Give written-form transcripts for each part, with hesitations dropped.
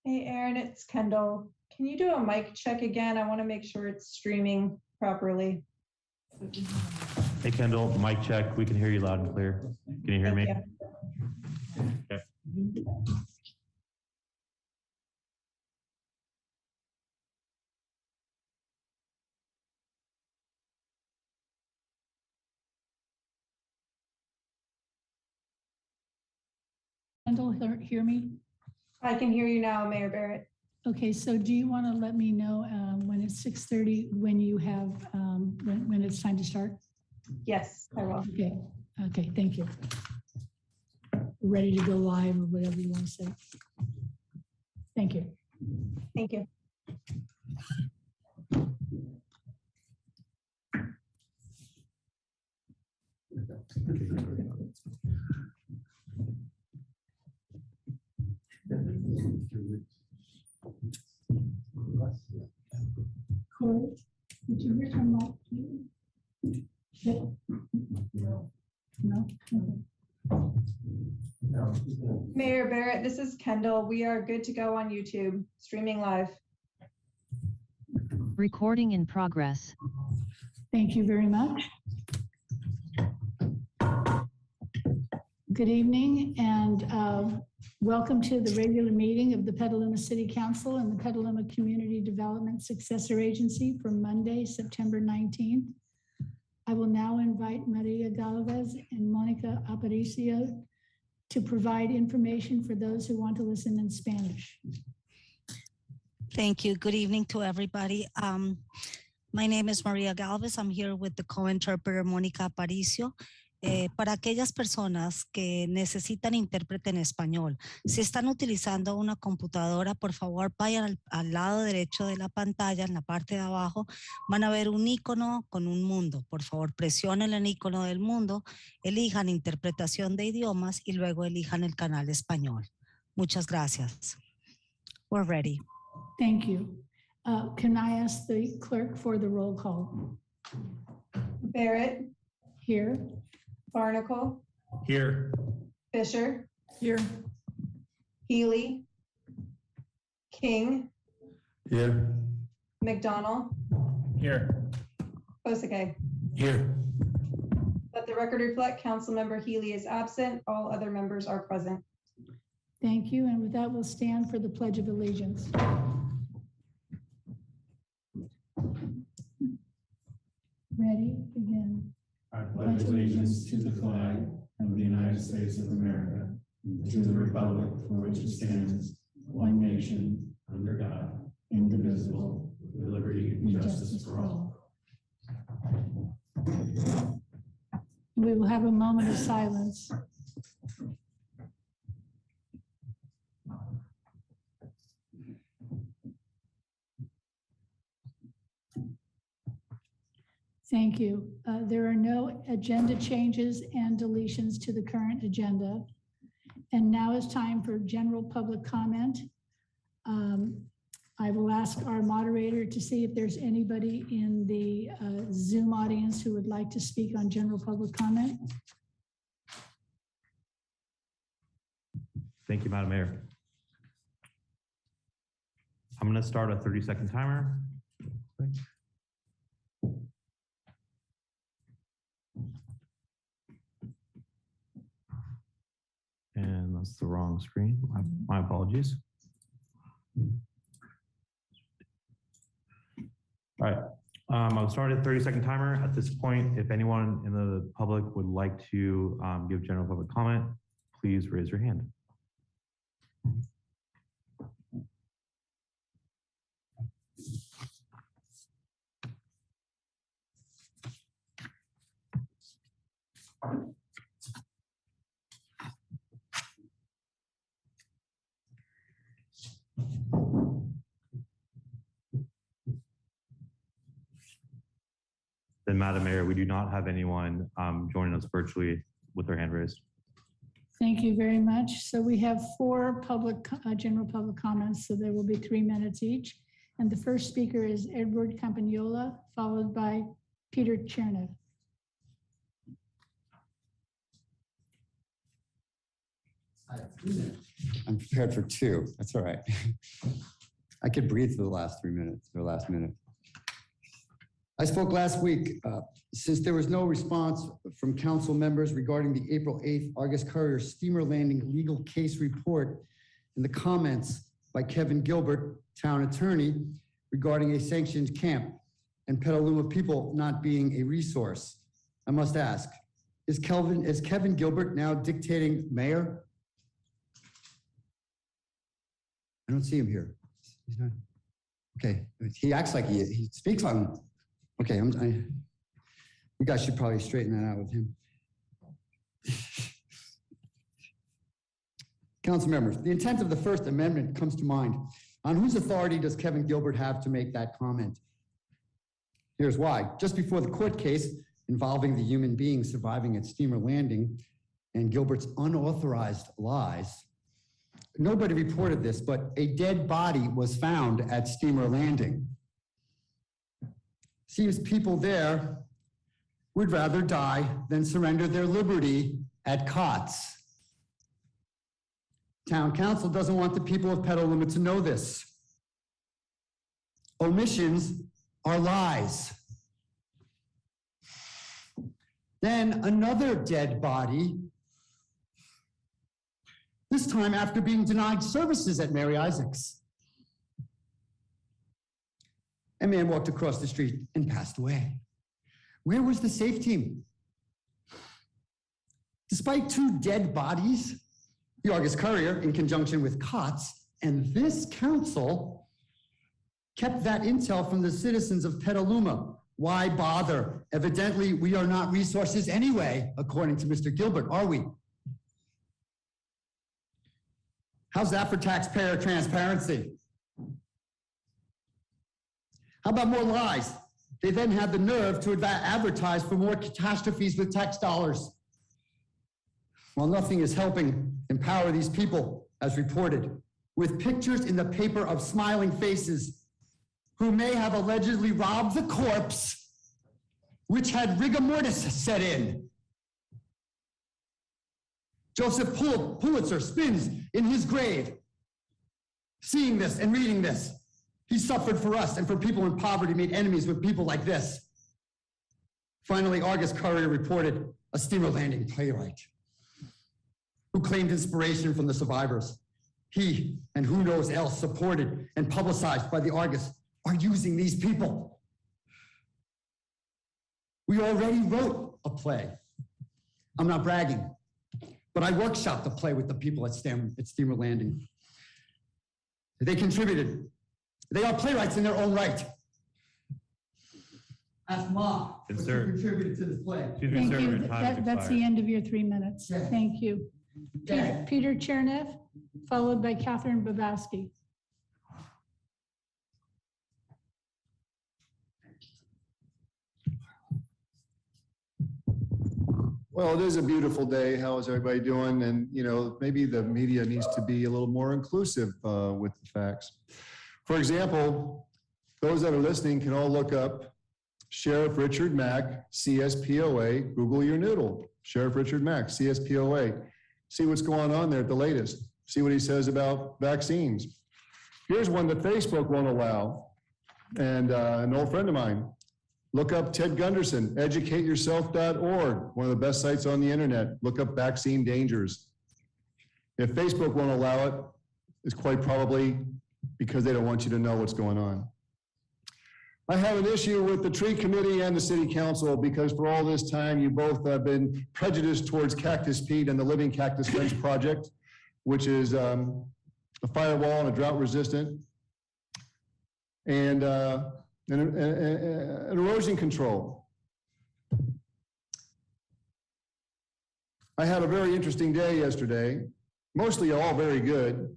Hey, Aaron, it's Kendall. Can you do a mic check again? I want to make sure it's streaming properly. Hey, Kendall, mic check. We can hear you loud and clear. Can you hear me? Okay. Kendall, hear me? I can hear you now, Mayor Barrett. Okay, so do you want to let me know when it's 6:30, when you have, when it's time to start? Yes, I will. Okay, thank you. Ready to go live or whatever you want to say. Thank you. Thank you. Corey, did you hear from Mike? No? Mayor Barrett, this is Kendall. We are good to go on YouTube, streaming live. Recording in progress. Thank you very much. Good evening and welcome to the regular meeting of the Petaluma City Council and the Petaluma Community Development Successor Agency for Monday, September 19th. I will now invite Maria Galvez and Monica Aparicio to provide information for those who want to listen in Spanish. Thank you. Good evening to everybody. My name is Maria Galvez. I'm here with the co-interpreter Mónica Aparicio. Para aquellas personas que necesitan intérprete en español, si están utilizando una computadora, por favor vayan al lado derecho de la pantalla, en la parte de abajo, van a ver un icono con un mundo. Por favor, presionen el icono del mundo, elijan interpretación de idiomas y luego elijan el canal español. Muchas gracias. We're ready. Thank you. Can I ask the clerk for the roll call? Barrett. Here. Barnacle. Here. Fisher. Here. Healy. King. Here. McDonald. Here. Osake. Here. Let the record reflect Councilmember Healy is absent. All other members are present. Thank you. And with that, we'll stand for the Pledge of Allegiance. Ready? Begin. I pledge allegiance to the flag of the United States of America and to the republic for which it stands, one nation, under God, indivisible, with liberty and justice for all. We will have a moment of silence. Thank you. There are no agenda changes and deletions to the current agenda. And now is time for general public comment. I will ask our moderator to see if there's anybody in the Zoom audience who would like to speak on general public comment. Thank you, Madam Mayor. I'm going to start a 30-second timer. And that's the wrong screen. My apologies. All right, I'll start a 30-second timer. At this point, if anyone in the public would like to give general public comment, please raise your hand. Then, Madam Mayor, we do not have anyone joining us virtually with their hand raised. Thank you very much. So we have four general public comments, so there will be 3 minutes each. And the first speaker is Edward Campagnola, followed by Peter Chernev. I'm prepared for 2. That's all right. I could breathe for the last 3 minutes, or last minute. I spoke last week. Since there was no response from council members regarding the April 8th Argus Courier steamer landing legal case report and the comments by Kevin Gilbert, town attorney, regarding a sanctioned camp and Petaluma people not being a resource, I must ask, is Kevin Gilbert now dictating mayor? I don't see him here. He's not. Okay, he acts like he is. He speaks on. Okay, you guys should probably straighten that out with him. Council members, the intent of the First Amendment comes to mind. On whose authority does Kevin Gilbert have to make that comment? Here's why. Just before the court case involving the human being surviving at steamer landing and Gilbert's unauthorized lies, nobody reported this, but a dead body was found at steamer landing. Seems people there would rather die than surrender their liberty at COTS. Town council doesn't want the people of Petaluma to know this. Omissions are lies. Then another dead body, this time after being denied services at Mary Isaacs. A man walked across the street and passed away. Where was the SAFE team? Despite 2 dead bodies, the Argus Courier, in conjunction with COTS and this council, kept that intel from the citizens of Petaluma. Why bother? Evidently, we are not resources anyway, according to Mr. Gilbert, are we? How's that for taxpayer transparency? How about more lies? They then had the nerve to advertise for more catastrophes with tax dollars. While nothing is helping empower these people, as reported, with pictures in the paper of smiling faces who may have allegedly robbed the corpse, which had rigor mortis set in. Joseph Pulitzer spins in his grave, seeing this and reading this. He suffered for us and for people in poverty, made enemies with people like this. Finally, Argus Courier reported a steamer landing playwright who claimed inspiration from the survivors. He, and who knows else, supported and publicized by the Argus, are using these people. We already wrote a play. I'm not bragging, but I workshopped the play with the people at Steamer Landing. They contributed. They are playwrights in their own right. Ask Ma, Yes, what sir. she contributed to this play. Excuse me, Thank sir, you. your time has That's the expired. end of your 3 minutes. Yeah. Thank you. Peter Chernev, followed by Catherine Babowski. Well, it is a beautiful day. How is everybody doing? And, you know, maybe the media needs to be a little more inclusive with the facts. For example, those that are listening can all look up Sheriff Richard Mack, CSPOA, Google your noodle. Sheriff Richard Mack, CSPOA. See what's going on there at the latest. See what he says about vaccines. Here's one that Facebook won't allow. And an old friend of mine, look up Ted Gunderson, educateyourself.org, one of the best sites on the internet. Look up vaccine dangers. If Facebook won't allow it, it's quite probably because they don't want you to know what's going on. I have an issue with the tree committee and the city council because for all this time, you both have been prejudiced towards Cactus Pete and the Living Cactus Fence Project, which is a firewall and a drought resistant and erosion control. I had a very interesting day yesterday, mostly all very good.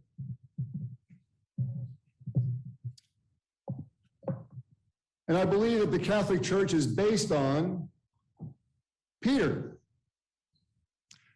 And I believe that the Catholic Church is based on Peter.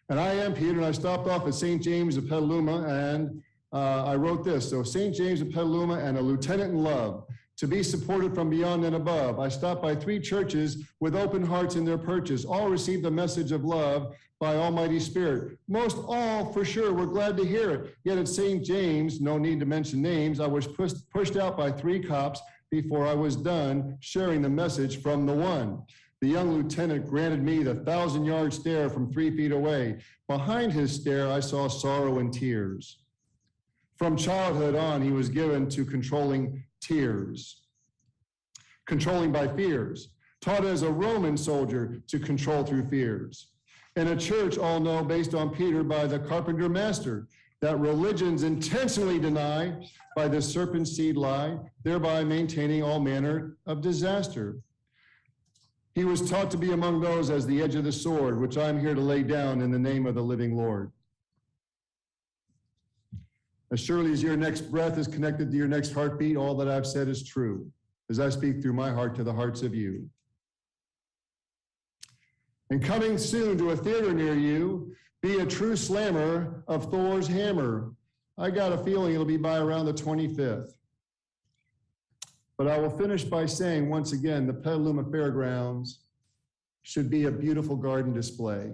And I am Peter, and I stopped off at St. James of Petaluma, and I wrote this. So St. James of Petaluma and a lieutenant in love, to be supported from beyond and above. I stopped by 3 churches with open hearts in their purchase. All received a message of love by Almighty Spirit. Most all, for sure, were glad to hear it. Yet at St. James, no need to mention names, I was pushed out by 3 cops before I was done sharing the message from the one. The young lieutenant granted me the 1,000-yard stare from 3 feet away. Behind his stare, I saw sorrow and tears. From childhood on, he was given to controlling tears, controlling by fears, taught as a Roman soldier to control through fears. In a church, all know, based on Peter, by the carpenter master, that religions intentionally deny by the serpent seed lie, thereby maintaining all manner of disaster. He was taught to be among those as the edge of the sword, which I'm here to lay down in the name of the living Lord. As surely as your next breath is connected to your next heartbeat, all that I've said is true, as I speak through my heart to the hearts of you. And coming soon to a theater near you, be a true slammer of Thor's hammer. I got a feeling it'll be by around the 25th. But I will finish by saying once again, the Petaluma Fairgrounds should be a beautiful garden display.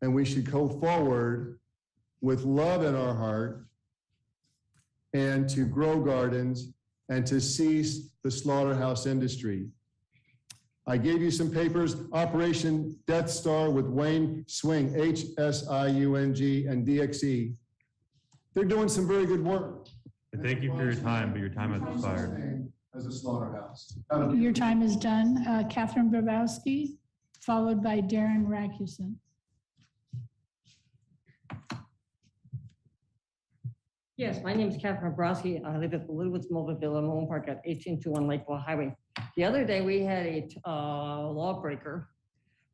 And we should go forward with love in our heart and to grow gardens and to cease the slaughterhouse industry. I gave you some papers, Operation Death Star with Wayne Swing, HSIUNG and DXE. They're doing some very good work. Thank you for your time, but your time has expired. As a slaughterhouse. Your time is done. Catherine Bravowski, followed by Darren Rakusen. Yes, my name is Catherine Bravowski. I live at the Little Woods Mobile in Moen Park at 1821 Lakeville Highway. The other day we had a lawbreaker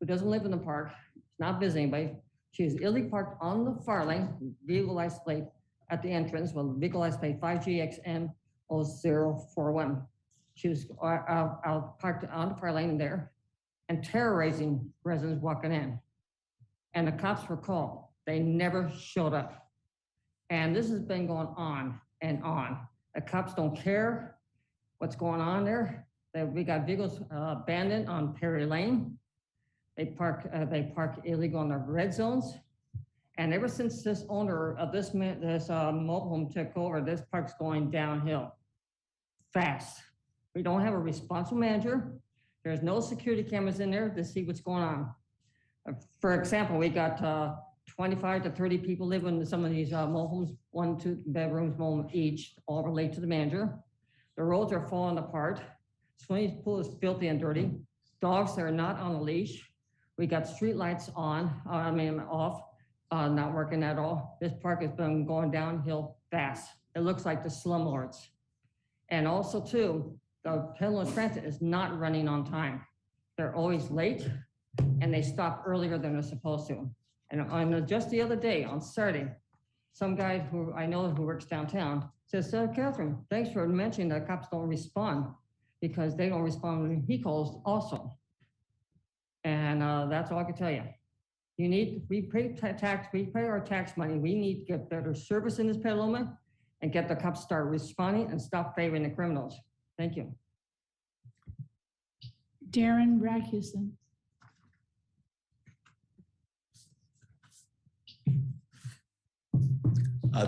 who doesn't live in the park, not visiting anybody. She was illegally parked on the far lane, vehicle license plate at the entrance, well, vehicle license plate 5GXM 0041. She was parked on the far lane there and terrorizing residents walking in. And the cops were called. They never showed up. And this has been going on and on. The cops don't care what's going on there. We got vehicles abandoned on Perry Lane. They park illegal on the red zones. And ever since this owner of this mobile home took over, this park's going downhill fast. We don't have a responsible manager. There's no security cameras in there to see what's going on. For example, we got 25 to 30 people living in some of these mobile homes, 1, 2 bedrooms, mobile each, all relate to the manager. The roads are falling apart. Swimming pool is filthy and dirty. Dogs that are not on a leash. We got street lights on, off, not working at all. This park has been going downhill fast. It looks like the slumlords. And also too, the Petaluma Transit is not running on time. They're always late and they stop earlier than they're supposed to. And just the other day on Saturday, some guy who I know who works downtown says, Catherine, thanks for mentioning that cops don't respond because they don't respond when he calls also. And that's all I can tell you. We pay our tax money. We need to get better service in this Petaluma and get the cops start responding and stop favoring the criminals. Thank you. Darren Rakusen.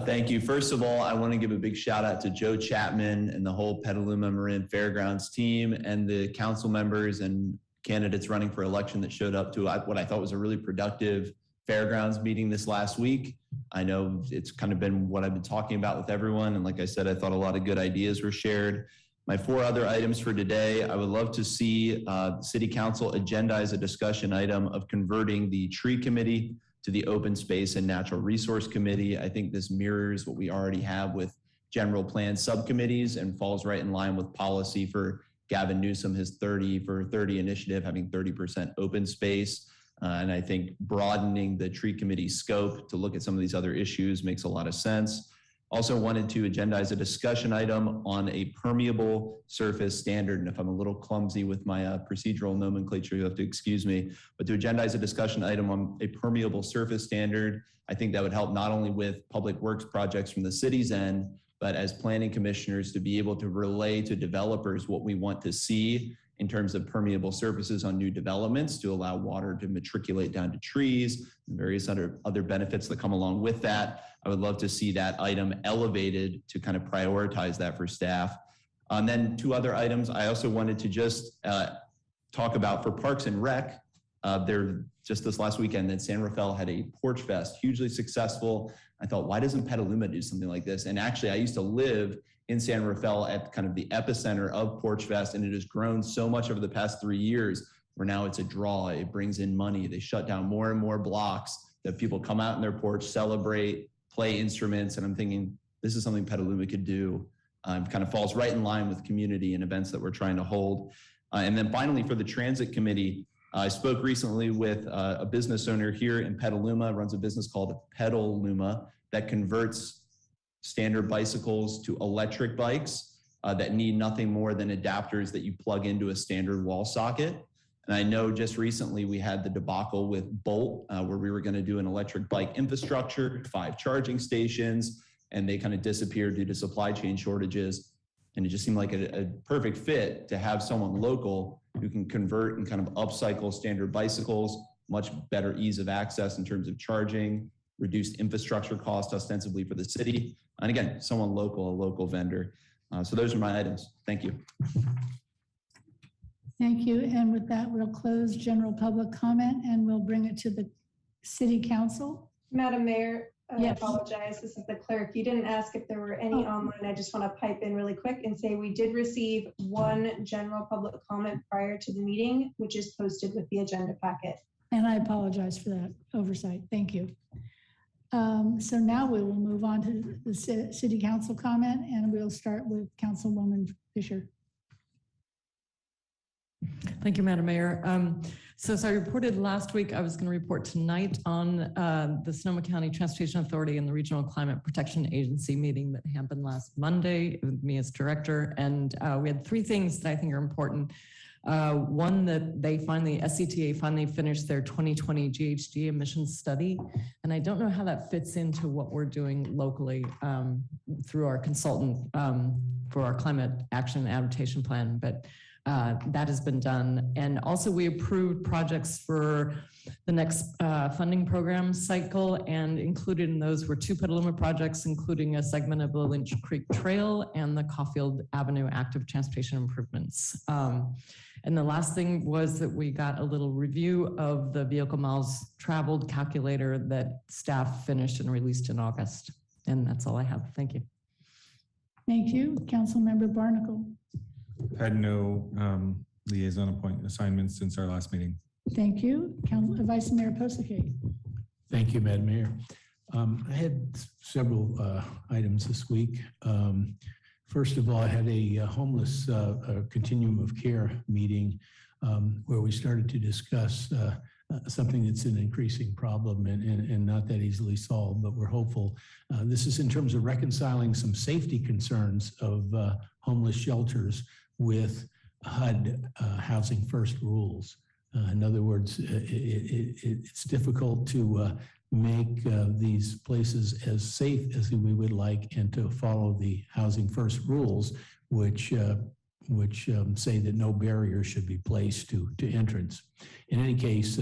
Thank you. First of all, I want to give a big shout out to Joe Chapman and the whole Petaluma Marin Fairgrounds team and the council members and candidates running for election that showed up to what I thought was a really productive fairgrounds meeting this last week. I know it's kind of been what I've been talking about with everyone. And like I said, I thought a lot of good ideas were shared. My 4 other items for today, I would love to see City Council agendize a discussion item of converting the tree committee to the open space and natural resource committee. I think this mirrors what we already have with general plan subcommittees and falls right in line with policy for Gavin Newsom, his 30 for 30 initiative, having 30% open space. And I think broadening the tree committee scope to look at some of these other issues makes a lot of sense. Also wanted to agendize a discussion item on a permeable surface standard. And if I'm a little clumsy with my procedural nomenclature, you have to excuse me, but to agendize a discussion item on a permeable surface standard, I think that would help not only with public works projects from the city's end, but as planning commissioners to be able to relay to developers what we want to see in terms of permeable surfaces on new developments to allow water to matriculate down to trees and various other benefits that come along with that. I would love to see that item elevated to kind of prioritize that for staff. And then 2 other items I also wanted to just talk about for Parks and Rec. There just this last weekend that San Rafael had a Porch Fest, hugely successful. I thought, why doesn't Petaluma do something like this? And actually, I used to live in San Rafael at kind of the epicenter of Porch Fest, and it has grown so much over the past 3 years where now it's a draw. It brings in money. They shut down more and more blocks that people come out in their porch, celebrate, play instruments. And I'm thinking, this is something Petaluma could do. Kind of falls right in line with community and events that we're trying to hold. And then finally, for the Transit Committee, I spoke recently with a business owner here in Petaluma, runs a business called Petaluma that converts standard bicycles to electric bikes that need nothing more than adapters that you plug into a standard wall socket. And I know just recently we had the debacle with Bolt, where we were going to do an electric bike infrastructure, 5 charging stations, and they kind of disappeared due to supply chain shortages. And it just seemed like a perfect fit to have someone local who can convert and kind of upcycle standard bicycles, much better ease of access in terms of charging, reduced infrastructure cost ostensibly for the city. And again, someone local, a local vendor. So those are my items. Thank you. Thank you. And with that, we'll close general public comment and we'll bring it to the city council. Madam Mayor, I Yes. apologize. This is the clerk. You didn't ask if there were any online. I just want to pipe in really quick and say we did receive 1 general public comment prior to the meeting, which is posted with the agenda packet. And I apologize for that oversight. Thank you. So now we will move on to the city council comment, and we'll start with Councilwoman Fisher. Thank you, Madam Mayor. So as I reported last week, I was going to report tonight on the Sonoma County Transportation Authority and the Regional Climate Protection Agency meeting that happened last Monday with me as director. And we had 3 things that I think are important. One, that they SCTA finally finished their 2020 GHG emissions study. And I don't know how that fits into what we're doing locally through our consultant for our climate action and adaptation plan, but that has been done. And also we approved projects for the next funding program cycle, and included in those were 2 Petaluma projects, including a segment of the Lynch Creek Trail and the Caulfield Avenue active transportation improvements. And the last thing was that we got a little review of the vehicle miles traveled calculator that staff finished and released in August. And that's all I have. Thank you. Thank you. Councilmember Barnacle. Had no liaison appointment assignments since our last meeting. Thank you. Vice Mayor Posake. Thank you, Madam Mayor. I had several items this week. First of all, I had a homeless continuum of care meeting where we started to discuss something that's an increasing problem and not that easily solved, but we're hopeful. This is in terms of reconciling some safety concerns of homeless shelters with HUD housing first rules. In other words, it's difficult to make these places as safe as we would like and to follow the housing first rules, which say that no barrier should be placed to entrance. In any case,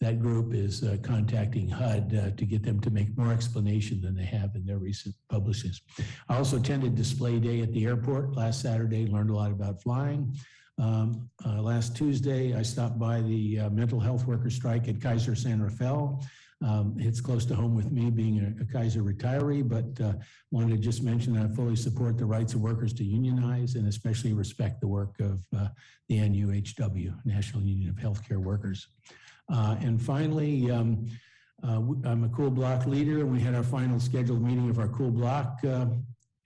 that group is contacting HUD to get them to make more explanation than they have in their recent publishings. I also attended display day at the airport last Saturday, learned a lot about flying. Last Tuesday, I stopped by the mental health worker strike at Kaiser San Rafael. It's close to home with me being a Kaiser retiree, but wanted to just mention that I fully support the rights of workers to unionize and especially respect the work of the NUHW, National Union of Healthcare Workers. And finally, I'm a Cool Block leader, and we had our final scheduled meeting of our Cool Block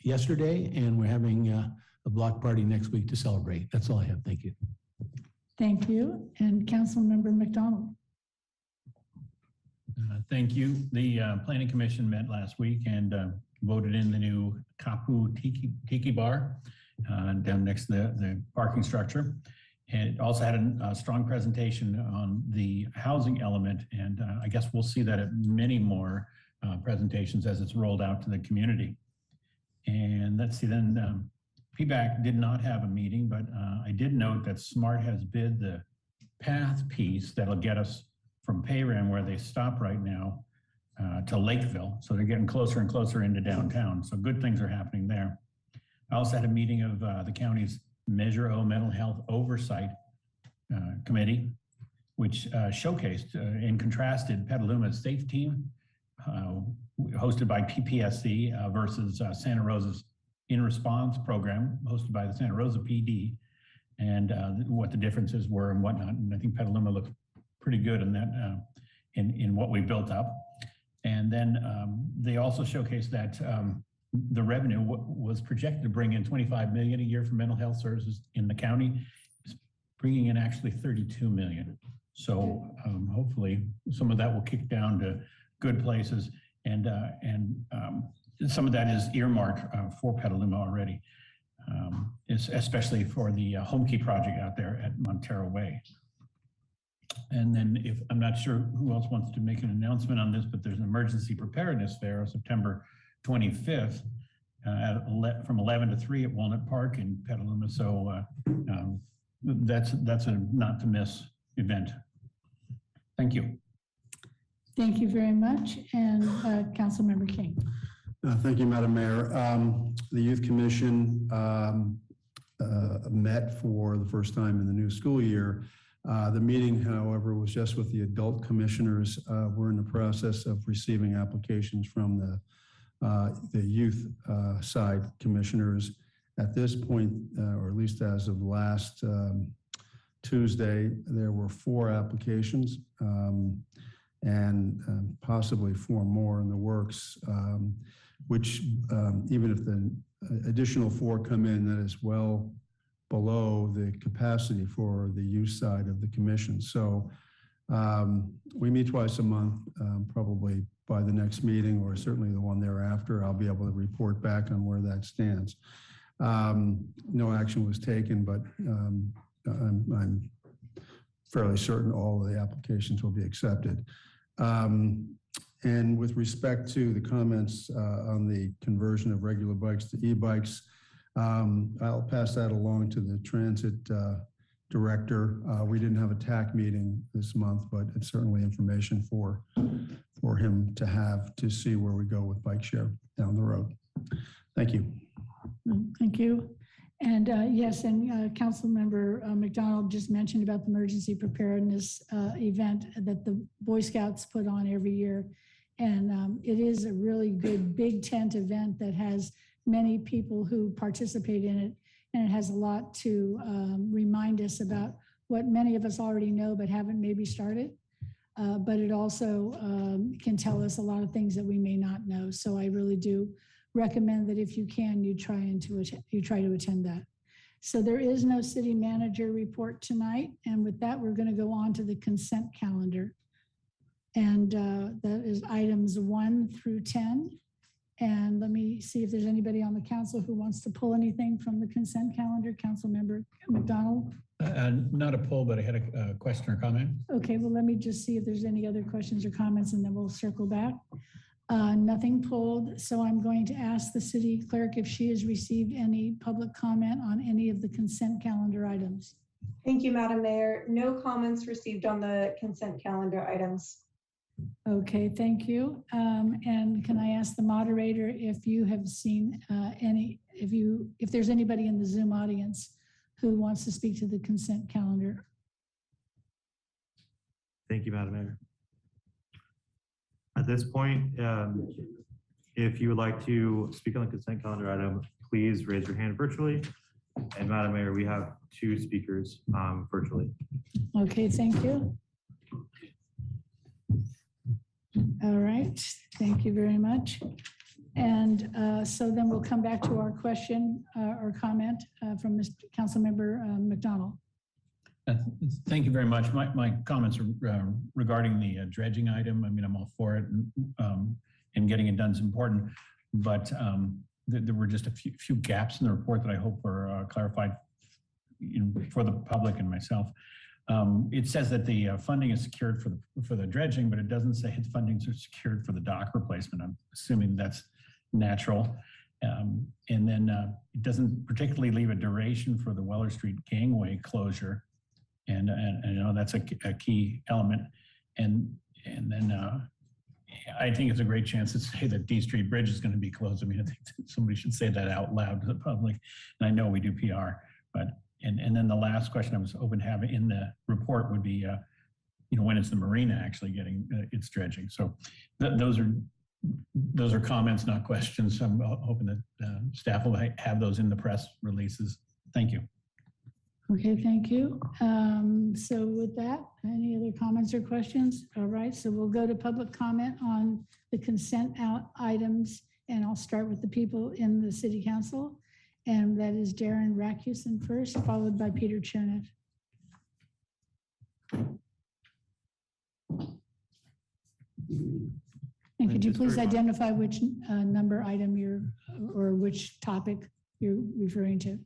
yesterday, and we're having a block party next week to celebrate. That's all I have. Thank you. Thank you. And Councilmember McDonald. Thank you. The Planning Commission met last week and voted in the new Kapu Tiki Bar down next to the parking structure. And it also had a strong presentation on the housing element. And I guess we'll see that at many more presentations as it's rolled out to the community. And let's see, then PBAC did not have a meeting, but I did note that SMART has bid the path piece that'll get us from Payram, where they stop right now, to Lakeville. So they're getting closer and closer into downtown. So good things are happening there. I also had a meeting of the county's Measure O Mental Health Oversight Committee, which showcased and contrasted Petaluma's SAFE team, hosted by PPSC versus Santa Rosa's In Response program, hosted by the Santa Rosa PD, and what the differences were and whatnot. And I think Petaluma looked pretty good in that, in what we built up. And then they also showcased that the revenue was projected to bring in $25 million a year for mental health services in the county. It's bringing in actually $32 million. So hopefully some of that will kick down to good places, and some of that is earmarked for Petaluma already, especially for the Home Key project out there at Montero Way. And then if I'm not sure who else wants to make an announcement on this, but there's an emergency preparedness fair on September 25th from 11 to 3 at Walnut Park in Petaluma. So that's a not to miss event. Thank you. Thank you very much. And Councilmember King. Thank you, Madam Mayor. The Youth Commission met for the first time in the new school year. The meeting, however, was just with the adult commissioners. We're in the process of receiving applications from the youth side commissioners. At this point, or at least as of last Tuesday, there were 4 applications and possibly 4 more in the works, which even if the additional 4 come in, that is well below the capacity for the youth side of the commission. So we meet twice a month, probably by the next meeting or certainly the one thereafter, I'll be able to report back on where that stands. No action was taken, but I'm fairly certain all of the applications will be accepted. And with respect to the comments on the conversion of regular bikes to e-bikes, I'll pass that along to the transit director. We didn't have a TAC meeting this month, but it's certainly information for him to have to see where we go with bike share down the road. Thank you. Thank you. And yes, and Councilmember McDonald just mentioned about the emergency preparedness event that the Boy Scouts put on every year. And it is a really good big tent event that has many people who participate in it. And it has a lot to remind us about what many of us already know but haven't maybe started. But it also can tell us a lot of things that we may not know. So I really do recommend that if you can, you try to attend that. So there is no city manager report tonight. And with that, we're going to go on to the consent calendar. And that is items 1 through 10. And let me see if there's anybody on the council who wants to pull anything from the consent calendar. Councilmember McDonald? Not a poll, but I had a question or comment. Okay, well, let me just see if there's any other questions or comments and then we'll circle back. Nothing pulled. So I'm going to ask the city clerk if she has received any public comment on any of the consent calendar items. Thank you, Madam Mayor. No comments received on the consent calendar items. Okay, thank you. And can I ask the moderator if you have seen if there's anybody in the Zoom audience who wants to speak to the consent calendar? Thank you, Madam Mayor. At this point, if you would like to speak on the consent calendar item, please raise your hand virtually. And Madam Mayor, we have 2 speakers virtually. Okay, thank you. All right, thank you very much. And so then we'll come back to our question or comment from Mr. Councilmember McDonald. Thank you very much. My comments are regarding the dredging item. I mean, I'm all for it, and getting it done is important, but there were just a few gaps in the report that I hope were clarified for the public and myself. It says that the funding is secured for the dredging, but it doesn't say its fundings are secured for the dock replacement. I'm assuming that's natural. And then it doesn't particularly leave a duration for the Weller Street gangway closure. And I know that's a key element. And then I think it's a great chance to say that D Street Bridge is going to be closed. I mean, I think somebody should say that out loud to the public. And I know we do PR, but, and then the last question I was hoping to have in the report would be, when is the marina actually getting its dredging? So those are comments, not questions. I'm hoping that staff will have those in the press releases. Thank you. Okay, thank you. So with that, any other comments or questions? All right, so we'll go to public comment on the consent items, and I'll start with the people in the city council. And that is Darren Rakusen first, followed by Peter Chernev. And could you please identify which number item or which topic you're referring to?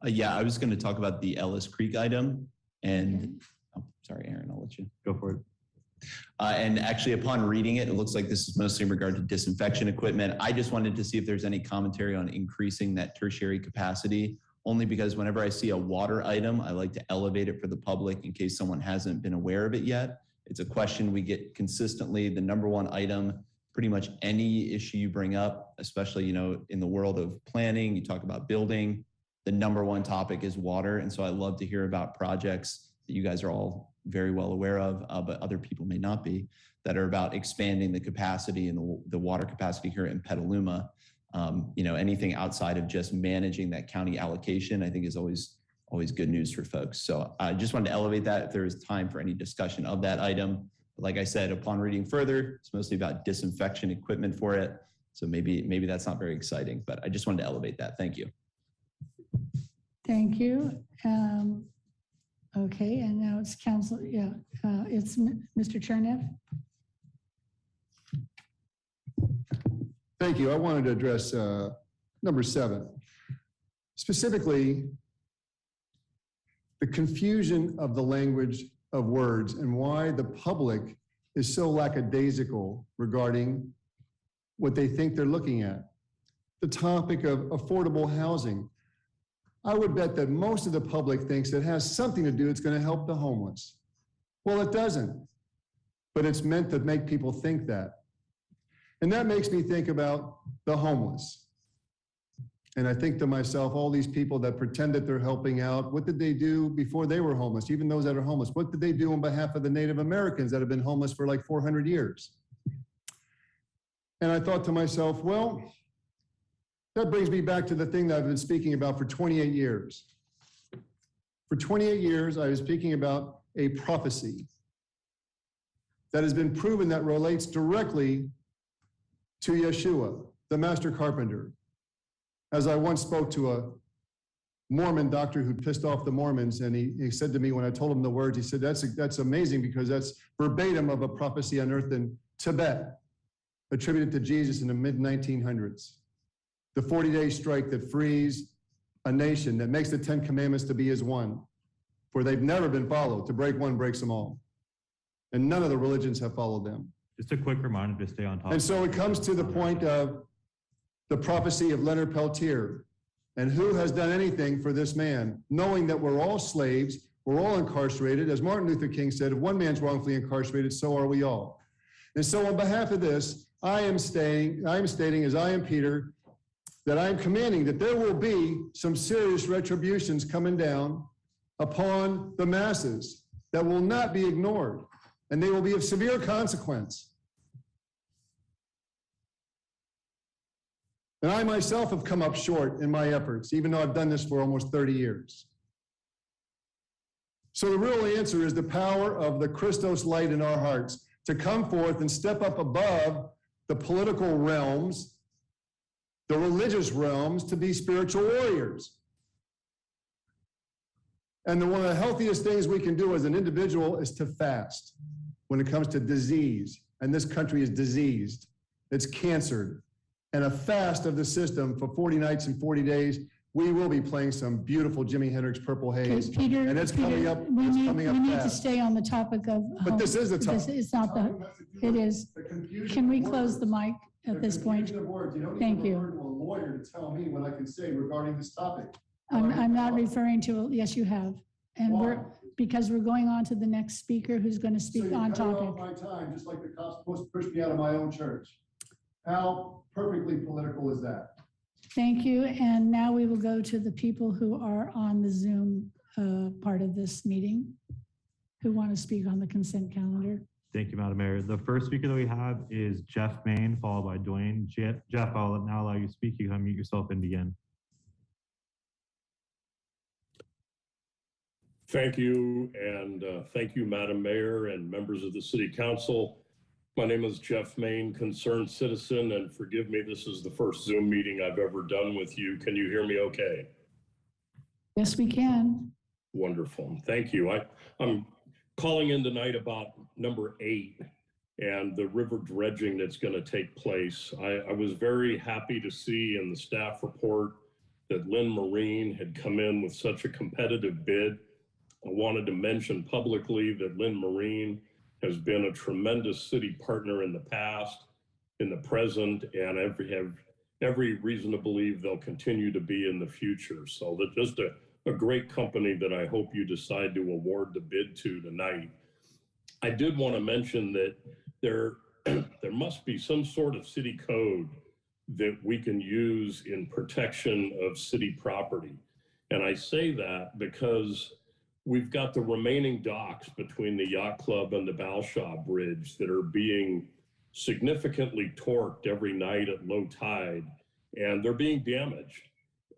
Yeah, I was going to talk about the Ellis Creek item, and sorry, Aaron, I'll let you go for it. And actually, upon reading it, it looks like this is mostly in regard to disinfection equipment. I just wanted to see if there's any commentary on increasing that tertiary capacity, only because whenever I see a water item, I like to elevate it for the public in case someone hasn't been aware of it yet. It's a question we get consistently. The number one item, pretty much any issue you bring up, especially, in the world of planning, you talk about building, the number one topic is water. And so I love to hear about projects that you guys are all very well aware of, but other people may not be, that are about expanding the capacity and the water capacity here in Petaluma. Anything outside of just managing that county allocation, I think is always good news for folks. So I just wanted to elevate that if there is time for any discussion of that item. But like I said, upon reading further, it's mostly about disinfection equipment for it. So maybe that's not very exciting, but I just wanted to elevate that. Thank you. Thank you. Okay, and now it's council. Yeah, it's Mr. Chernev. Thank you. I wanted to address number 7, specifically the confusion of the language of words and why the public is so lackadaisical regarding what they think they're looking at. The topic of affordable housing. I would bet that most of the public thinks it has something to do, it's going to help the homeless. Well, it doesn't, but it's meant to make people think that. And that makes me think about the homeless. And I think to myself, all these people that pretend that they're helping out, what did they do before they were homeless? Even those that are homeless, what did they do on behalf of the Native Americans that have been homeless for like 400 years? And I thought to myself, well, that brings me back to the thing that I've been speaking about for 28 years. For 28 years, I was speaking about a prophecy that has been proven that relates directly to Yeshua, the master carpenter. As I once spoke to a Mormon doctor who pissed off the Mormons, and he said to me when I told him the words, he said, that's amazing because that's verbatim of a prophecy unearthed in Tibet, attributed to Jesus in the mid-1900s. The 40-day strike that frees a nation, that makes the 10 commandments to be as one, for they've never been followed. To break one breaks them all. And none of the religions have followed them. Just a quick reminder to stay on top. And so it comes to the point of the prophecy of Leonard Peltier. And who has done anything for this man, knowing that we're all slaves, we're all incarcerated. As Martin Luther King said, if one man's wrongfully incarcerated, so are we all. And so on behalf of this, I am stating, as I am Peter, that I am commanding that there will be some serious retributions coming down upon the masses that will not be ignored, and they will be of severe consequence. And I myself have come up short in my efforts, even though I've done this for almost 30 years. So the real answer is the power of the Christos light in our hearts to come forth and step up above the political realms, the religious realms, to be spiritual warriors. And one of the healthiest things we can do as an individual is to fast when it comes to disease. And this country is diseased. It's cancered. And a fast of the system for 40 nights and 40 days, we will be playing some beautiful Jimi Hendrix Purple Haze. Okay, Peter, and it's coming up. We need to fast. stay on the topic of. But this is the topic. It's not the, it is. Can we close the mic at this point? Thank you. lawyer to tell me what I can say regarding this topic. I'm not referring to, yes, you have. And Why? because we're going on to the next speaker who's going to So speak you're on cutting off topic. my time, just like the cops supposed to push me out of my own church. How perfectly political is that? Thank you. And now we will go to the people who are on the Zoom part of this meeting who want to speak on the consent calendar. Thank you, Madam Mayor. The first speaker that we have is Jeff Main, followed by Dwayne. Jeff, I'll now allow you to speak. You can unmute yourself and begin. Thank you, and thank you, Madam Mayor and members of the City Council. My name is Jeff Main, concerned citizen, and forgive me, this is the first Zoom meeting I've ever done with you. Can you hear me okay? Yes, we can. Wonderful, thank you. I'm calling in tonight about number 8 and the river dredging that's going to take place. I was very happy to see in the staff report that Lynn Marine had come in with such a competitive bid. I wanted to mention publicly that Lynn Marine has been a tremendous city partner in the past, in the present, and have every reason to believe they'll continue to be in the future. So that's just a great company that I hope you decide to award the bid to tonight. I did want to mention that there must be some sort of city code that we can use in protection of city property. And I say that because we've got the remaining docks between the yacht club and the Balshaw Bridge that are being significantly torqued every night at low tide, and they're being damaged.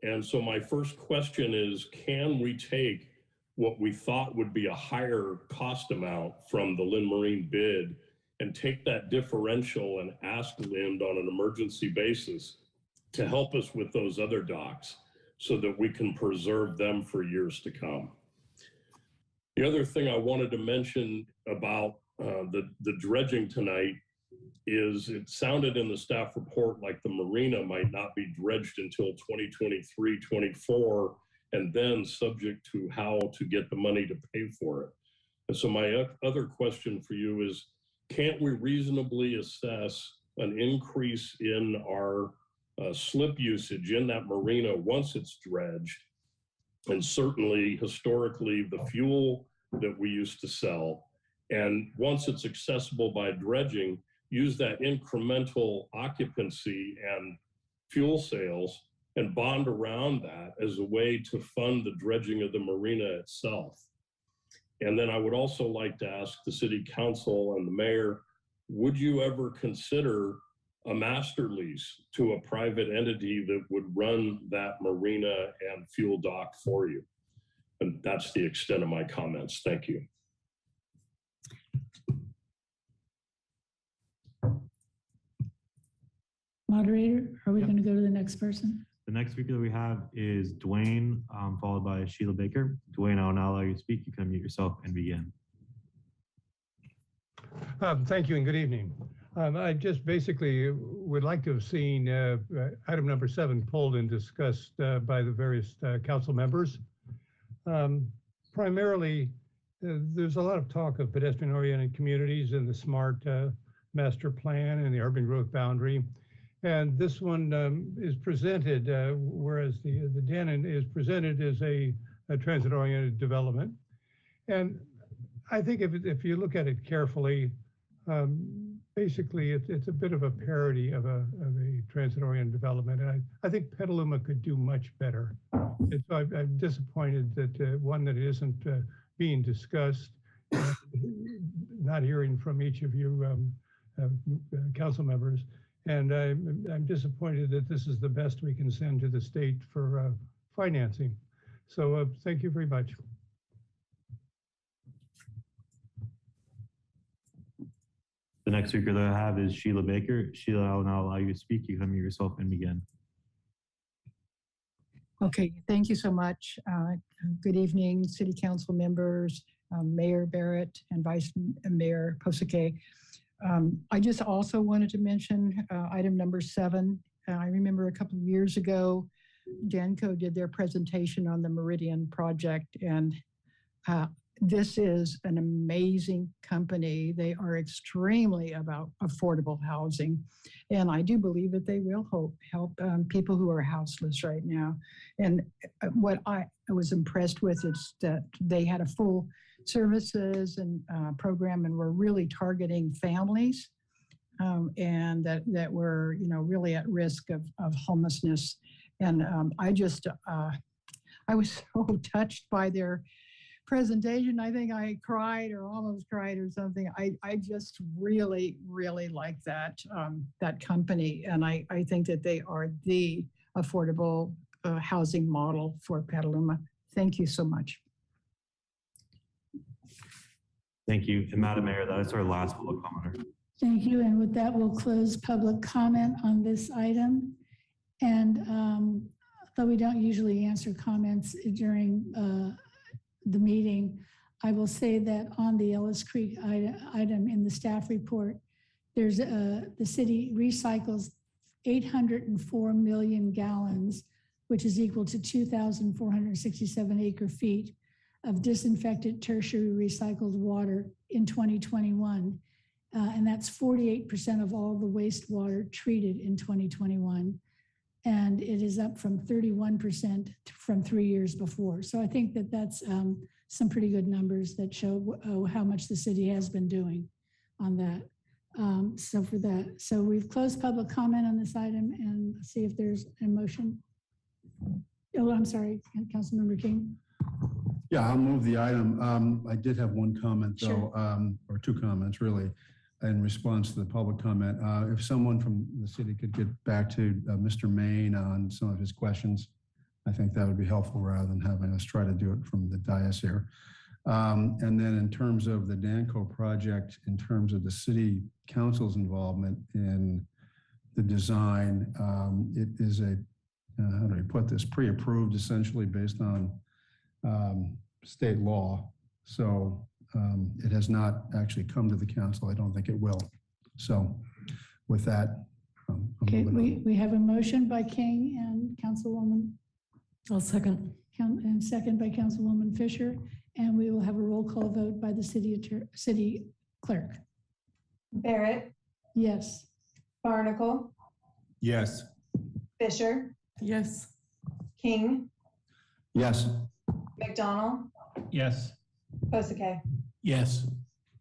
And so my first question is, can we take what we thought would be a higher cost amount from the Lynn Marine bid and take that differential and ask Lynn on an emergency basis to help us with those other docks so that we can preserve them for years to come? The other thing I wanted to mention about the dredging tonight is it sounded in the staff report like the marina might not be dredged until 2023, 24, and then subject to how to get the money to pay for it. And so my other question for you is, can't we reasonably assess an increase in our slip usage in that marina once it's dredged? And certainly historically the fuel that we used to sell, and once it's accessible by dredging, use that incremental occupancy and fuel sales and bond around that as a way to fund the dredging of the marina itself. And then I would also like to ask the City Council and the Mayor, would you ever consider a master lease to a private entity that would run that marina and fuel dock for you? And that's the extent of my comments. Thank you. Moderator, are we going to go to the next person? The next speaker that we have is Dwayne, followed by Sheila Baker. Dwayne, I'll now allow you to speak. You can unmute yourself and begin. Thank you and good evening. I just basically would like to have seen item number 7 pulled and discussed by the various council members. Primarily, there's a lot of talk of pedestrian-oriented communities and the SMART master plan and the urban growth boundary. And this one is presented, whereas the Denon is presented as a transit-oriented development. And I think if you look at it carefully, basically it's a bit of a parody of a transit-oriented development. And I think Petaluma could do much better. And so I'm disappointed that one that isn't being discussed, not hearing from each of you council members. And I'm disappointed that this is the best we can send to the state for financing. So thank you very much. The next speaker that I have is Sheila Baker. Sheila, I'll now allow you to speak. You can unmute yourself and begin. Okay, thank you so much. Good evening, City Council members, Mayor Barrett and Vice Mayor Posake. I just also wanted to mention item number 7. I remember a couple of years ago, Danco did their presentation on the Meridian project, and this is an amazing company. They are extremely about affordable housing. And I do believe that they will help people who are houseless right now. And what I was impressed with is that they had a full services and program and were really targeting families and that were, really at risk of homelessness. And I was so touched by their presentation. I think I cried or almost cried or something. I just really, really like that company. And I think that they are the affordable housing model for Petaluma. Thank you so much. Thank you. And Madam Mayor, that is our last public commenter. Thank you. And with that, we'll close public comment on this item. And though we don't usually answer comments during the meeting, I will say that on the Ellis Creek item in the staff report, there's the city recycles 804 million gallons, which is equal to 2,467 acre feet of disinfected tertiary recycled water in 2021. And that's 48% of all the wastewater treated in 2021. And it is up from 31% from 3 years before. So I think that that's some pretty good numbers that show how much the city has been doing on that. So we've closed public comment on this item and see if there's a motion. Oh, I'm sorry, Councilmember King. Yeah, I'll move the item. I did have one comment though, Sure. Or two comments really, in response to the public comment. If someone from the city could get back to Mr. Main on some of his questions, I think that would be helpful rather than having us try to do it from the dais here. And then in terms of the Danco project, in terms of the city council's involvement in the design, it is a, how do I put this, pre-approved essentially based on state law. So it has not actually come to the council. I don't think it will. So with that, Okay, we have a motion by King and Councilwoman. I'll second. And second by Councilwoman Fisher. And we will have a roll call vote by the city clerk. Barrett, Yes. Barnacle, Yes. Fisher, Yes. King, yes. McDonald, Yes. Posake. Yes.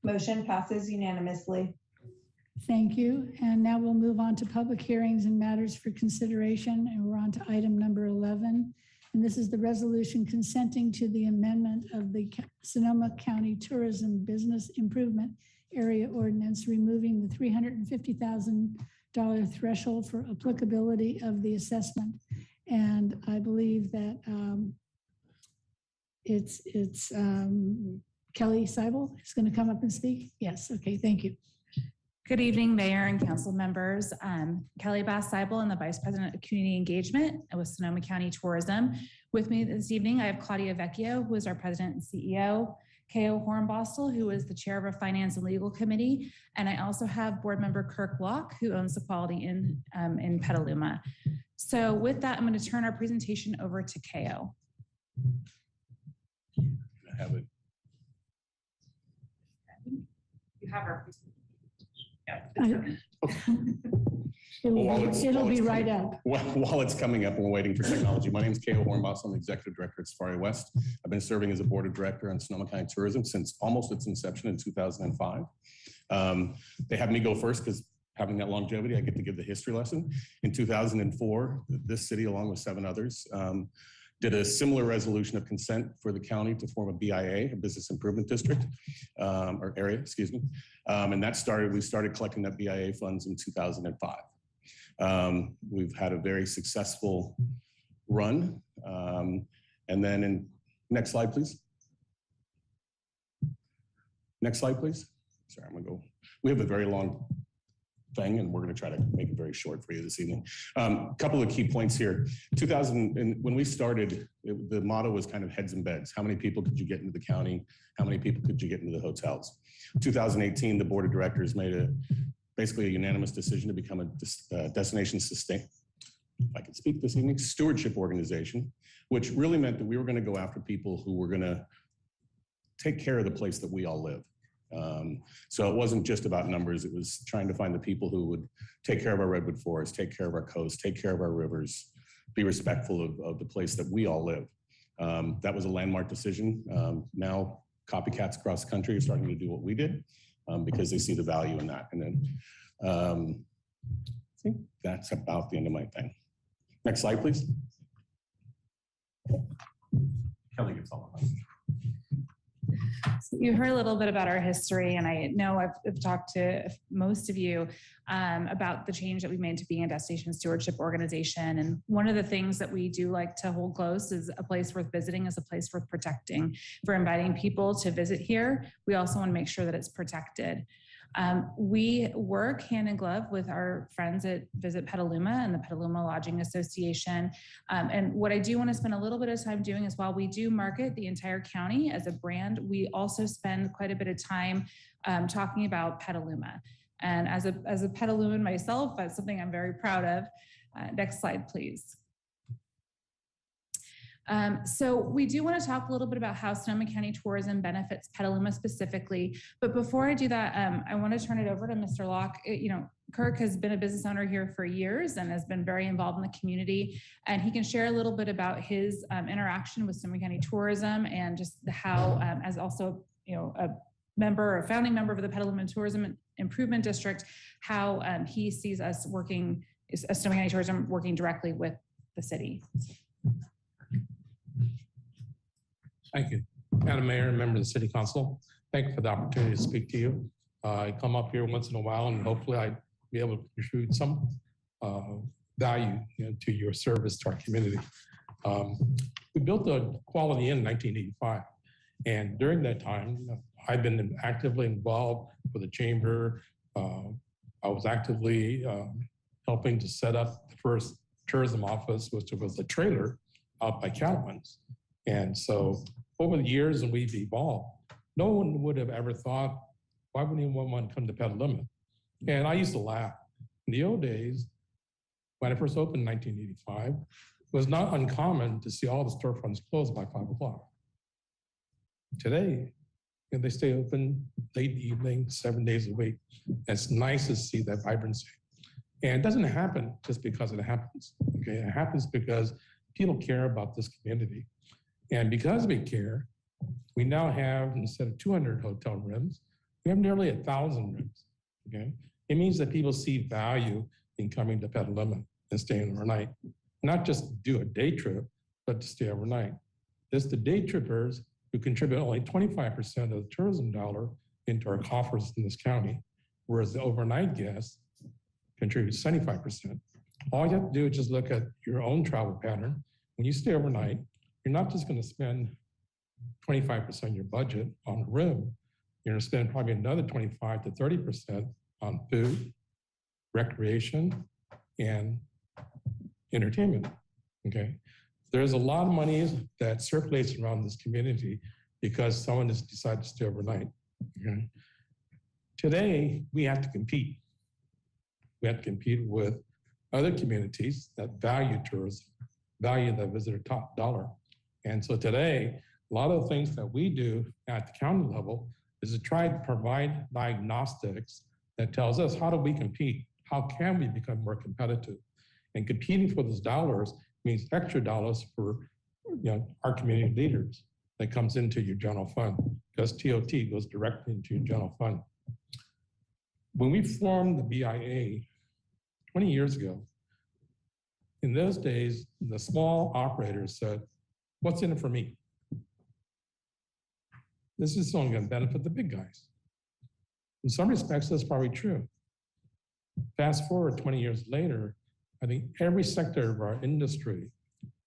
Motion passes unanimously. Thank you. And now we'll move on to public hearings and matters for consideration. And we're on to item number 11. And this is the resolution consenting to the amendment of the Sonoma County Tourism Business Improvement Area Ordinance, removing the $350,000 threshold for applicability of the assessment. And I believe that it's Kelly Seibel is going to come up and speak. Yes. Okay. Thank you. Good evening, Mayor and council members. Kelly Bass Seibel, and the Vice President of Community Engagement with Sonoma County Tourism. With me this evening, I have Claudia Vecchio, who is our President and CEO, K.O. Hornbostel, who is the Chair of our Finance and Legal Committee, and I also have Board Member Kirk Locke, who owns the Quality Inn in Petaluma. So with that, I'm going to turn our presentation over to K.O. Have it. You have our presentation. It'll be right up. While it's coming up and we're waiting for technology, my name is K.O. Hornbostel. I'm the Executive Director at Safari West. I've been serving as a Board of Director on Sonoma County Tourism since almost its inception in 2005. They had me go first because having that longevity, I get to give the history lesson. In 2004, this city, along with 7 others, did a similar resolution of consent for the county to form a BIA, a Business Improvement District, or area, excuse me. And we started collecting that BIA funds in 2005. We've had a very successful run. And then next slide, please. Next slide, please. Sorry, I'm gonna go. We have a very long thing, and we're going to try to make it very short for you this evening. Couple of key points here. When we started, the motto was kind of heads and beds. How many people could you get into the county? How many people could you get into the hotels? 2018, the Board of Directors made basically a unanimous decision to become a destination if I could speak this evening, stewardship organization, which really meant that we were going to go after people who were going to take care of the place that we all live. So it wasn't just about numbers. It was trying to find the people who would take care of our redwood forest, take care of our coast, take care of our rivers, be respectful of the place that we all live. That was a landmark decision. Now copycats across the country are starting to do what we did because they see the value in that. And then I think that's about the end of my thing. Next slide, please. Kelly gets all of us. So you heard a little bit about our history, and I know I've talked to most of you about the change that we made to being a destination stewardship organization. And one of the things that we do like to hold close is a place worth visiting is a place worth protecting. If we're inviting people to visit here, we also want to make sure that it's protected. We work hand in glove with our friends at Visit Petaluma and the Petaluma Lodging Association. And what I do want to spend a little bit of time doing is while we do market the entire county as a brand, we also spend quite a bit of time talking about Petaluma. And as a Petaluman myself, that's something I'm very proud of. Next slide, please. So we do want to talk a little bit about how Sonoma County tourism benefits Petaluma specifically. But before I do that, I want to turn it over to Mr. Locke. Kirk has been a business owner here for years and has been very involved in the community. And he can share a little bit about his interaction with Sonoma County tourism and just how, as also a founding member of the Petaluma Tourism Improvement District, how he sees us working, Sonoma County Tourism working directly with the city. Thank you. Madam Mayor and members of the City Council, thank you for the opportunity to speak to you. I come up here once in a while and hopefully I'd be able to contribute some value to your service to our community. We built the Quality Inn in 1985. And during that time, I've been actively involved with the chamber. I was actively helping to set up the first tourism office, which was a trailer out by Cattleman's. And so over the years, and we've evolved, no one would have ever thought, why would anyone want to come to Petaluma? And I used to laugh. In the old days, when I first opened in 1985, it was not uncommon to see all the storefronts closed by 5 o'clock. Today, they stay open late evening, 7 days a week. It's nice to see that vibrancy. And it doesn't happen just because it happens. Okay, it happens because people care about this community. And because we care, we now have, instead of 200 hotel rooms, we have nearly 1,000 rooms, okay? It means that people see value in coming to Petaluma and staying overnight. Not just do a day trip, but to stay overnight. It's the day trippers who contribute only 25% of the tourism dollar into our coffers in this county, whereas the overnight guests contribute 75%. All you have to do is just look at your own travel pattern. When you stay overnight, you're not just going to spend 25% of your budget on a room. You're going to spend probably another 25 to 30% on food, recreation, and entertainment. Okay, there's a lot of money that circulates around this community because someone has decided to stay overnight. Okay? Today, we have to compete. We have to compete with other communities that value tourism, value the visitor top dollar. And so today, a lot of the things that we do at the county level is to try to provide diagnostics that tells us how do we compete? How can we become more competitive? And competing for those dollars means extra dollars for our community leaders that comes into your general fund, because TOT goes directly into your general fund. When we formed the BIA 20 years ago, in those days, the small operators said, what's in it for me? This is only going to benefit the big guys. In some respects, that's probably true. Fast forward 20 years later, I think every sector of our industry,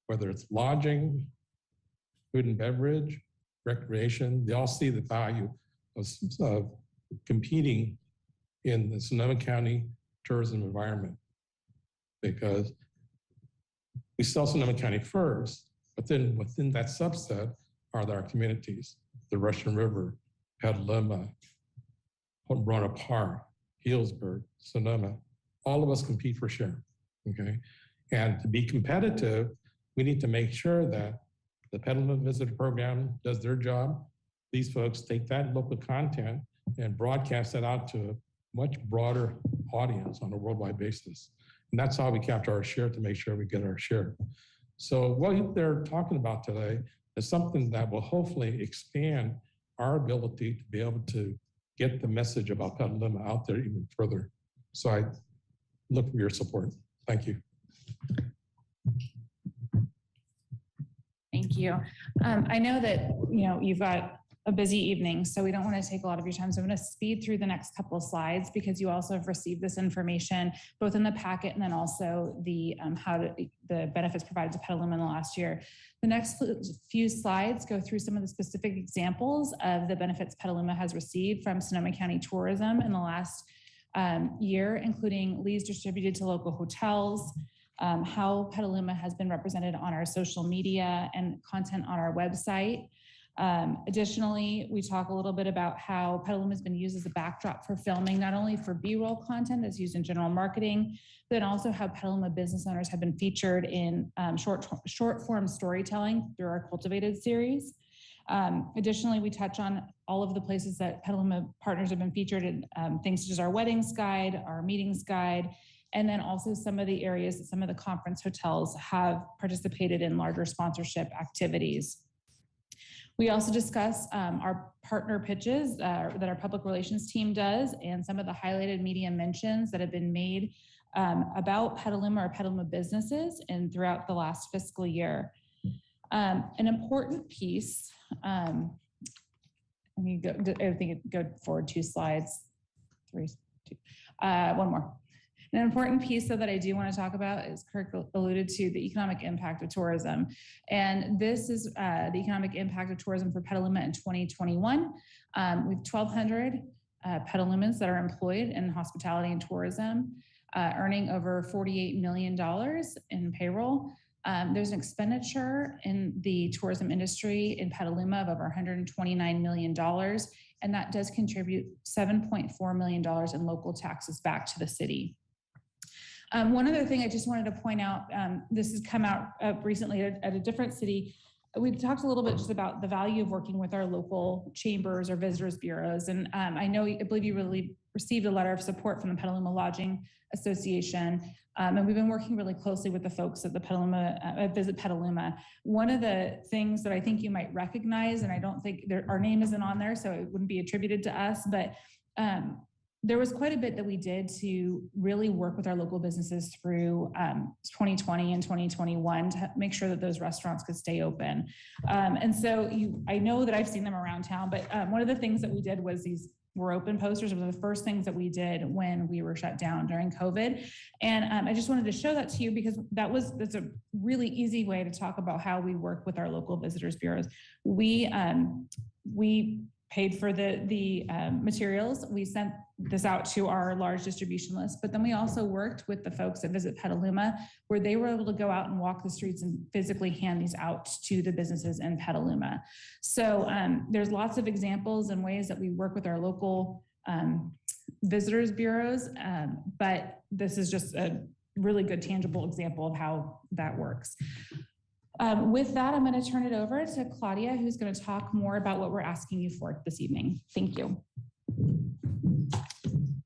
whether it's lodging, food and beverage, recreation, they all see the value of competing in the Sonoma County tourism environment, because we sell Sonoma County first, but then within that subset are our communities, the Russian River, Petaluma, Rohnert Park, Healdsburg, Sonoma. All of us compete for share, okay? And to be competitive, we need to make sure that the Petaluma Visitor Program does their job, these folks take that local content and broadcast it out to a much broader audience on a worldwide basis. And that's how we capture our share to make sure we get our share. So what they're talking about today is something that will hopefully expand our ability to be able to get the message about Petaluma out there even further. So I look for your support. Thank you. Thank you. I know that you've got a busy evening, so we don't want to take a lot of your time. So I'm going to speed through the next couple of slides because you also have received this information both in the packet and then also the the benefits provided to Petaluma in the last year. The next few slides go through some of the specific examples of the benefits Petaluma has received from Sonoma County Tourism in the last year, including leads distributed to local hotels, how Petaluma has been represented on our social media and content on our website. Additionally, we talk a little bit about how Petaluma has been used as a backdrop for filming, not only for B-roll content that's used in general marketing, but also how Petaluma business owners have been featured in short form storytelling through our Cultivated series. Additionally, we touch on all of the places that Petaluma partners have been featured in, things such as our weddings guide, our meetings guide, and then also some of the areas that some of the conference hotels have participated in larger sponsorship activities. We also discuss our partner pitches that our public relations team does and some of the highlighted media mentions that have been made about Petaluma or Petaluma businesses and throughout the last fiscal year. An important piece, let me go, I think go forward 2 slides, 3, 2, one more. An important piece that I do want to talk about is Kirk alluded to the economic impact of tourism. And this is the economic impact of tourism for Petaluma in 2021. We have 1,200 Petalumans that are employed in hospitality and tourism, earning over $48 million in payroll. There's an expenditure in the tourism industry in Petaluma of over $129 million. And that does contribute $7.4 million in local taxes back to the city. One other thing I just wanted to point out, this has come out recently at a different city. We talked a little bit just about the value of working with our local chambers or visitors bureaus. And I believe you really received a letter of support from the Petaluma Lodging Association. And we've been working really closely with the folks at the Petaluma, Visit Petaluma. One of the things that I think you might recognize, and I don't think our name isn't on there, so it wouldn't be attributed to us, but there was quite a bit that we did to really work with our local businesses through 2020 and 2021 to make sure that those restaurants could stay open. And so I know that I've seen them around town, but one of the things that we did was these "We're Open" posters. One of the first things that we did when we were shut down during COVID. And I just wanted to show that to you because that's a really easy way to talk about how we work with our local visitors bureaus. We paid for the materials. We sent this out to our large distribution list, but then we also worked with the folks at Visit Petaluma where they were able to go out and walk the streets and physically hand these out to the businesses in Petaluma. So there's lots of examples and ways that we work with our local visitors bureaus, but this is just a really good tangible example of how that works. With that, I'm going to turn it over to Claudia, who's going to talk more about what we're asking you for this evening. Thank you.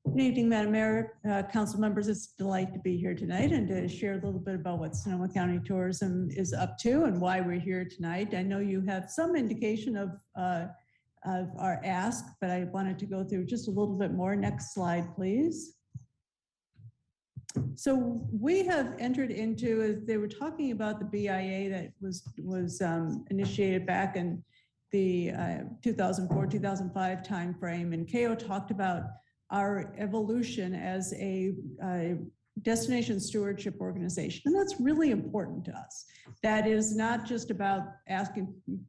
Good evening, Madam Mayor, council members. It's a delight to be here tonight and to share a little bit about what Sonoma County Tourism is up to and why we're here tonight. I know you have some indication of our ask, but I wanted to go through just a little bit more. Next slide, please. So we have entered into, as they were talking about the BIA that was initiated back in the 2004-2005 timeframe, and KO talked about our evolution as a destination stewardship organization, and that's really important to us. That is not just about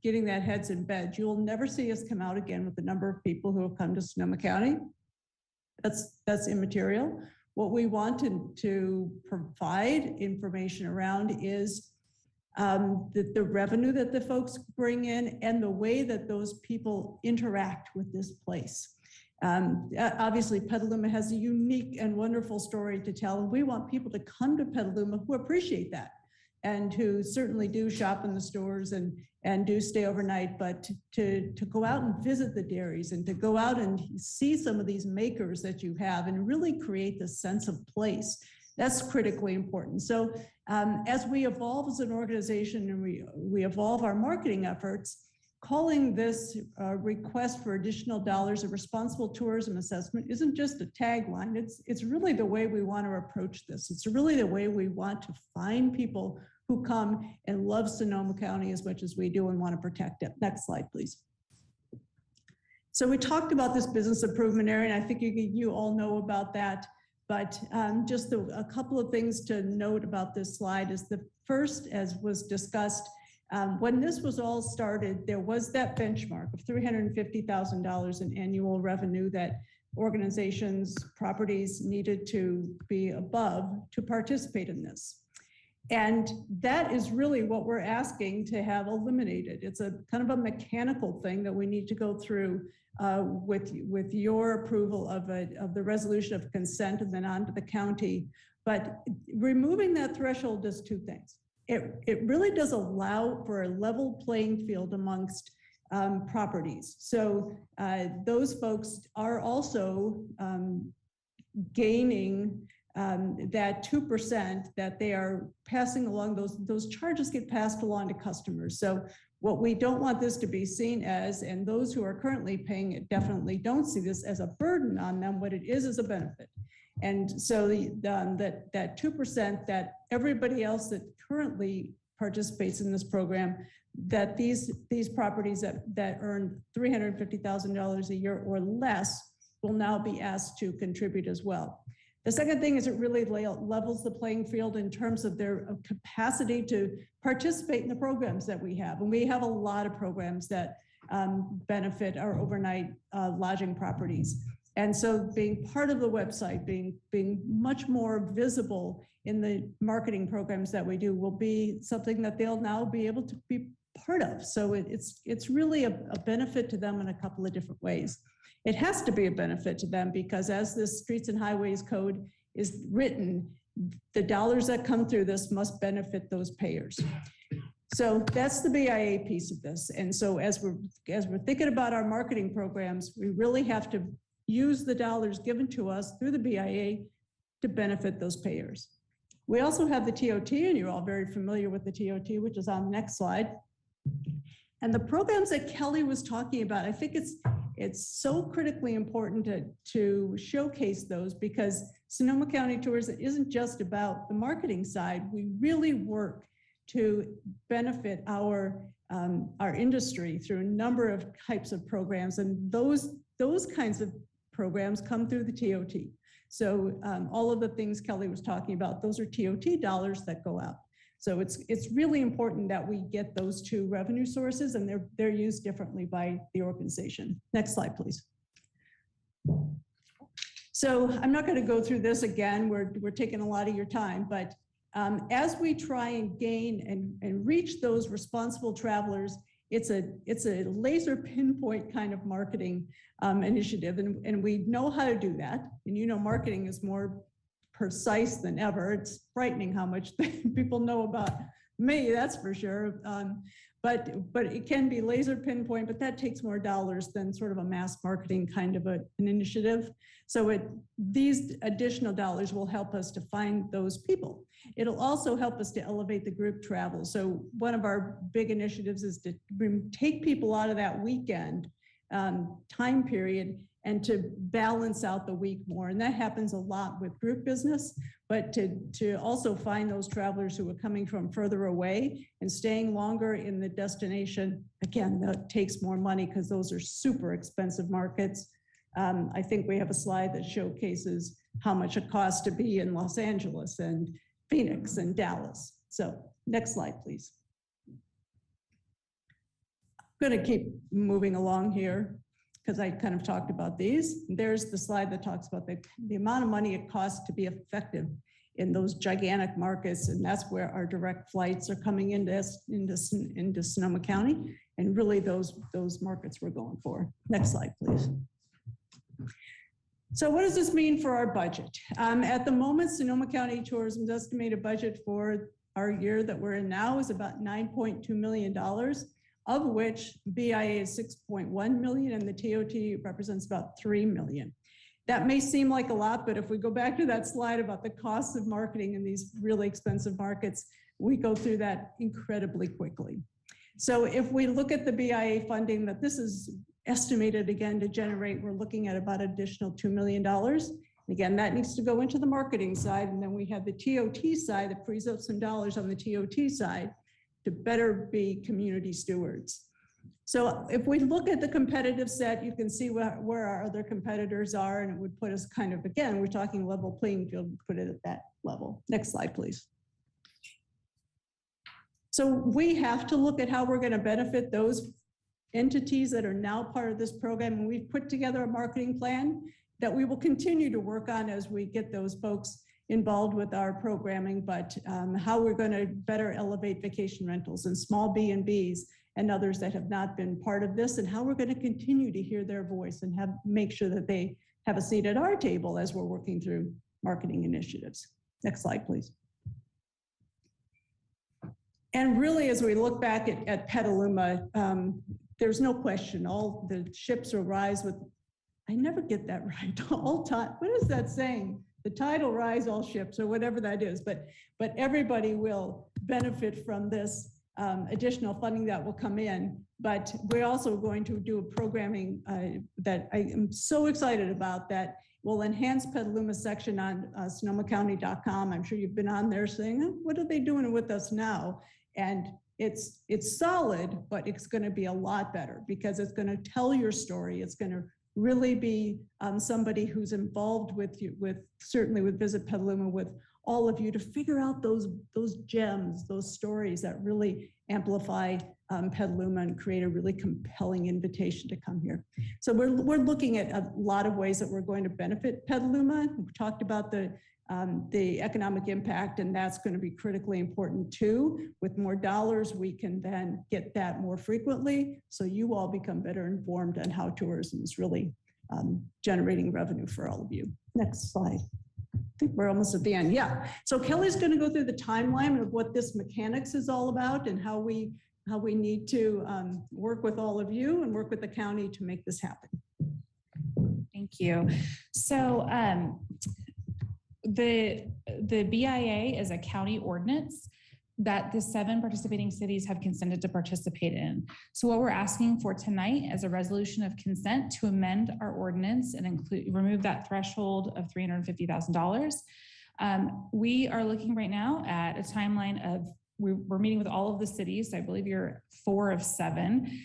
getting that heads in bed. You'll never see us come out again with the number of people who have come to Sonoma County. That's immaterial. What we want to provide information around is the revenue that the folks bring in and the way that those people interact with this place. Obviously, Petaluma has a unique and wonderful story to tell, and we want people to come to Petaluma who appreciate that and who certainly do shop in the stores and do stay overnight, but to go out and visit the dairies and to go out and see some of these makers that you have and really create this sense of place. That's critically important. So as we evolve as an organization and we evolve our marketing efforts, calling this request for additional dollars a responsible tourism assessment isn't just a tagline. It's really the way we want to approach this. It's really the way we want to find people who come and love Sonoma County as much as we do and want to protect it. Next slide, please. So we talked about this business improvement area, and I think you all know about that. But just a couple of things to note about this slide is the first, as was discussed, when this was all started, there was that benchmark of $350,000 in annual revenue that organizations, properties needed to be above to participate in this. And that is really what we're asking to have eliminated. It's a kind of a mechanical thing that we need to go through with your approval of the resolution of consent and then on to the county. But removing that threshold does two things. It really does allow for a level playing field amongst properties. So those folks are also gaining that 2% that they are passing along. Those charges get passed along to customers. So what we don't want this to be seen as, and those who are currently paying it definitely don't see this as a burden on them. What it is a benefit. And so that 2% that everybody else that currently participates in this program, that these properties that earn $350,000 a year or less will now be asked to contribute as well. The second thing is it really levels the playing field in terms of their capacity to participate in the programs that we have. And we have a lot of programs that benefit our overnight lodging properties. And so being part of the website, being much more visible in the marketing programs that we do will be something that they'll now be able to be part of. So it's really a benefit to them in a couple of different ways. It has to be a benefit to them because as this Streets and Highways Code is written, the dollars that come through this must benefit those payers. So that's the BIA piece of this. And so as we're thinking about our marketing programs, we really have to use the dollars given to us through the BIA to benefit those payers. We also have the TOT, and you're all very familiar with the TOT, which is on the next slide. And the programs that Kelly was talking about, I think it's so critically important to showcase those because Sonoma County Tourism isn't just about the marketing side. We really work to benefit our industry through a number of types of programs, and those kinds of programs come through the TOT. So all of the things Kelly was talking about, those are TOT dollars that go out. So it's really important that we get those two revenue sources, and they're used differently by the organization. Next slide, please. So I'm not going to go through this again. We're taking a lot of your time, but as we try and gain and reach those responsible travelers, it's a laser pinpoint kind of marketing initiative, and we know how to do that. And you know, marketing is more precise than ever. It's frightening how much people know about me, that's for sure. But it can be laser pinpoint, but that takes more dollars than sort of a mass marketing kind of an initiative. So these additional dollars will help us to find those people. It'll also help us to elevate the group travel. So one of our big initiatives is to take people out of that weekend time period and to balance out the week more. And that happens a lot with group business, but to also find those travelers who are coming from further away and staying longer in the destination. Again, that takes more money because those are super expensive markets. I think we have a slide that showcases how much it costs to be in Los Angeles and Phoenix and Dallas. So next slide, please. I'm gonna keep moving along here, because I kind of talked about these. There's the slide that talks about the amount of money it costs to be effective in those gigantic markets, and that's where our direct flights are coming into Sonoma County, and really those markets we're going for. Next slide, please. So what does this mean for our budget? At the moment, Sonoma County Tourism's estimated budget for Our year that we're in now is about $9.2 million, of which BIA is 6.1 million and the TOT represents about 3 million. That may seem like a lot, but if we go back to that slide about the cost of marketing in these really expensive markets, we go through that incredibly quickly. So if we look at the BIA funding that this is estimated again to generate, we're looking at about additional $2 million. Again, that needs to go into the marketing side. And then we have the TOT side that frees up some dollars on the TOT side to better be community stewards. So if we look at the competitive set, you can see where our other competitors are, and it would put us kind of, again, we're talking level playing field, put it at that level. Next slide, please. So we have to look at how we're going to benefit those entities that are now part of this program. And we've put together a marketing plan that we will continue to work on as we get those folks involved with our programming, but how we're going to better elevate vacation rentals and small B&Bs and others that have not been part of this, and how we're going to continue to hear their voice and make sure that they have a seat at our table as we're working through marketing initiatives. Next slide, please. And really, as we look back at Petaluma, there's no question, all the ships will rise with, I never get that right, all time, what is that saying? The tide will rise all ships, or whatever that is, but everybody will benefit from this additional funding that will come in. But we're also going to do a programming that I am so excited about that will enhance Petaluma section on SonomaCounty.com. I'm sure you've been on there saying, what are they doing with us now? And it's solid, but it's going to be a lot better because it's going to tell your story. It's going to really be somebody who's involved with you, certainly with Visit Petaluma, with all of you to figure out those gems, those stories that really amplify Petaluma and create a really compelling invitation to come here. So we're looking at a lot of ways that we're going to benefit Petaluma. We talked about the economic impact, and that's going to be critically important too. With more dollars, we can then get that more frequently, so you all become better informed on how tourism is really generating revenue for all of you. Next slide. I think we're almost at the end. Yeah. So Kelly's going to go through the timeline of what this mechanics is all about and how we need to work with all of you and work with the county to make this happen. Thank you. So the BIA is a county ordinance that the 7 participating cities have consented to participate in. So what we're asking for tonight is a resolution of consent to amend our ordinance and remove that threshold of $350,000. We are looking right now at a timeline of, we're meeting with all of the cities. So I believe you're 4 of 7.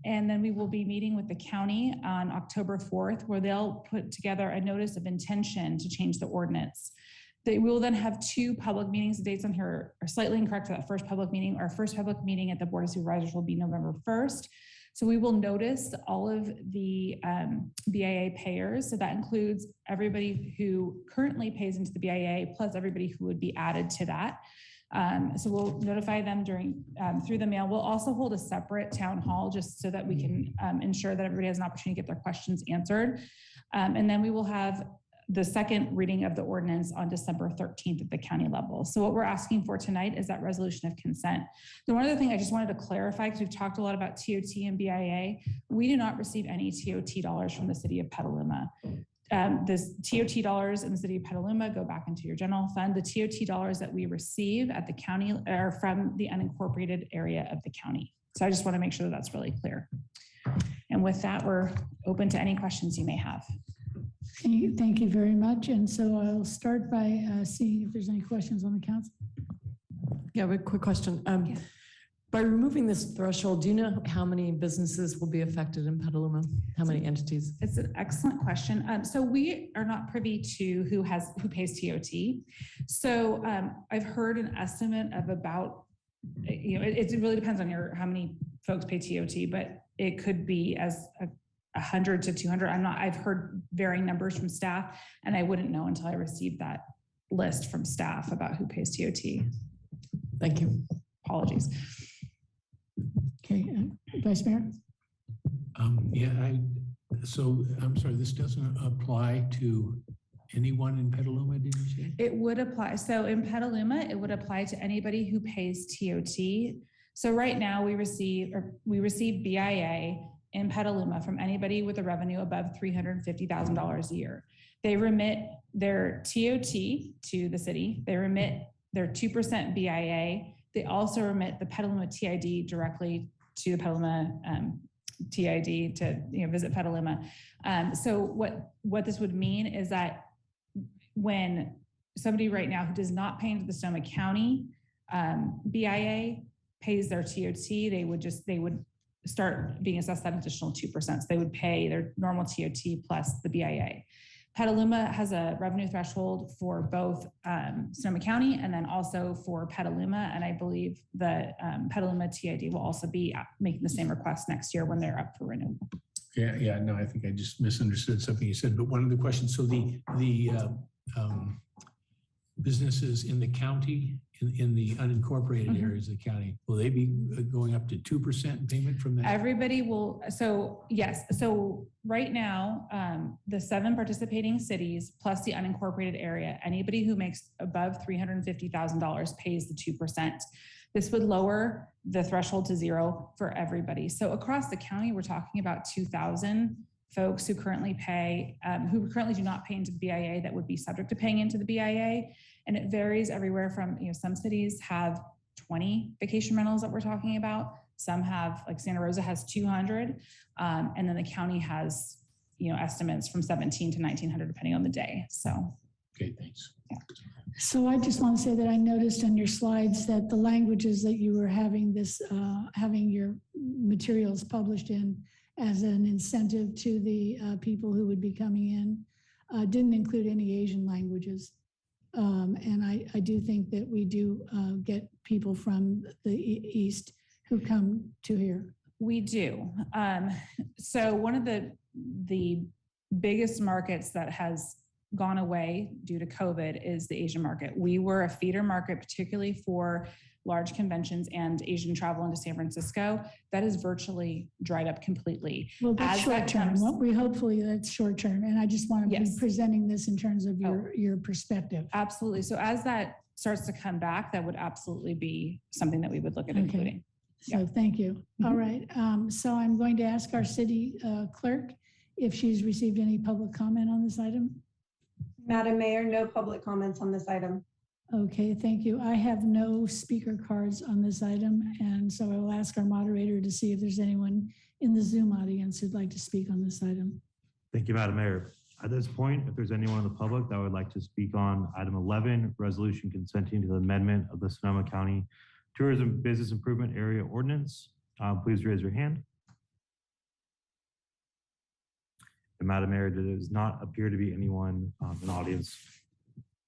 And then we will be meeting with the county on October 4th, where they'll put together a notice of intention to change the ordinance. They will then have 2 public meetings. The dates on here are slightly incorrect for that first public meeting. Our first public meeting at the Board of Supervisors will be November 1st. So we will notice all of the BIA payers. So that includes everybody who currently pays into the BIA, plus everybody who would be added to that. So we'll notify them through the mail. We'll also hold a separate town hall just so that we can ensure that everybody has an opportunity to get their questions answered. And then we will have the second reading of the ordinance on December 13th at the county level. So what we're asking for tonight is that resolution of consent. The one other thing I just wanted to clarify, because we've talked a lot about TOT and BIA, we do not receive any TOT dollars from the city of Petaluma. The TOT dollars in the city of Petaluma go back into your general fund. The TOT dollars that we receive at the county are from the unincorporated area of the county. So I just want to make sure that that's really clear. And with that, we're open to any questions you may have. Thank you very much. And so I'll start by seeing if there's any questions on the council. Yeah, a quick question. By removing this threshold, do you know how many businesses will be affected in Petaluma? How many entities? It's an excellent question. So we are not privy to who pays TOT. So I've heard an estimate of about, it really depends on how many folks pay TOT, but it could be as 100 to 200. I've heard varying numbers from staff, and I wouldn't know until I received that list from staff about who pays TOT. Thank you. Apologies. Okay, Vice Mayor? So I'm sorry, this doesn't apply to Anyone in Petaluma, did you say? It would apply. So in Petaluma, it would apply to anybody who pays TOT. So right now we receive BIA in Petaluma from anybody with a revenue above $350,000 a year. They remit their TOT to the city. They remit their 2% BIA. They also remit the Petaluma TID directly to the Petaluma TID to visit Petaluma. So what this would mean is that when somebody right now who does not pay into the Sonoma County BIA pays their TOT, they would start being assessed that additional 2%. So they would pay their normal TOT plus the BIA. Petaluma has a revenue threshold for both Sonoma County and then also for Petaluma. And I believe the Petaluma TID will also be making the same request next year when they're up for renewal. Yeah, no, I think I just misunderstood something you said, but one of the questions, so the businesses in the county, in the unincorporated areas of the county, will they be going up to 2% payment from that? Everybody will, so yes. So right now, the 7 participating cities plus the unincorporated area, anybody who makes above $350,000 pays the 2%. This would lower the threshold to 0 for everybody. So across the county, we're talking about 2,000 folks who currently do not pay into the BIA that would be subject to paying into the BIA. And it varies everywhere from, some cities have 20 vacation rentals that we're talking about. Some have, like Santa Rosa has 200. And then the county has, estimates from 17 to 1,900 depending on the day. So. Okay, thanks. Yeah. So I just want to say that I noticed on your slides that the languages that you were having having your materials published in as an incentive to the people who would be coming in didn't include any Asian languages. And I do think that we do get people from the East who come to here. We do. So one of the biggest markets that has gone away due to COVID is the Asian market. We were a feeder market, particularly for large conventions and Asian travel into San Francisco. That is virtually dried up completely. Well, that's short term. Hopefully that's short term. And I just want to be presenting this in terms of your perspective. Absolutely. So as that starts to come back, that would absolutely be something that we would look at including. So thank you. All right. So I'm going to ask our city clerk if she's received any public comment on this item. Madam Mayor, no public comments on this item. Okay, thank you. I have no speaker cards on this item, and so I will ask our moderator to see if there's anyone in the Zoom audience who'd like to speak on this item. Thank you, Madam Mayor. At this point, if there's anyone in the public that would like to speak on item 11, resolution consenting to the amendment of the Sonoma County Tourism Business Improvement Area Ordinance, please raise your hand. And Madam Mayor, there does not appear to be anyone in the audience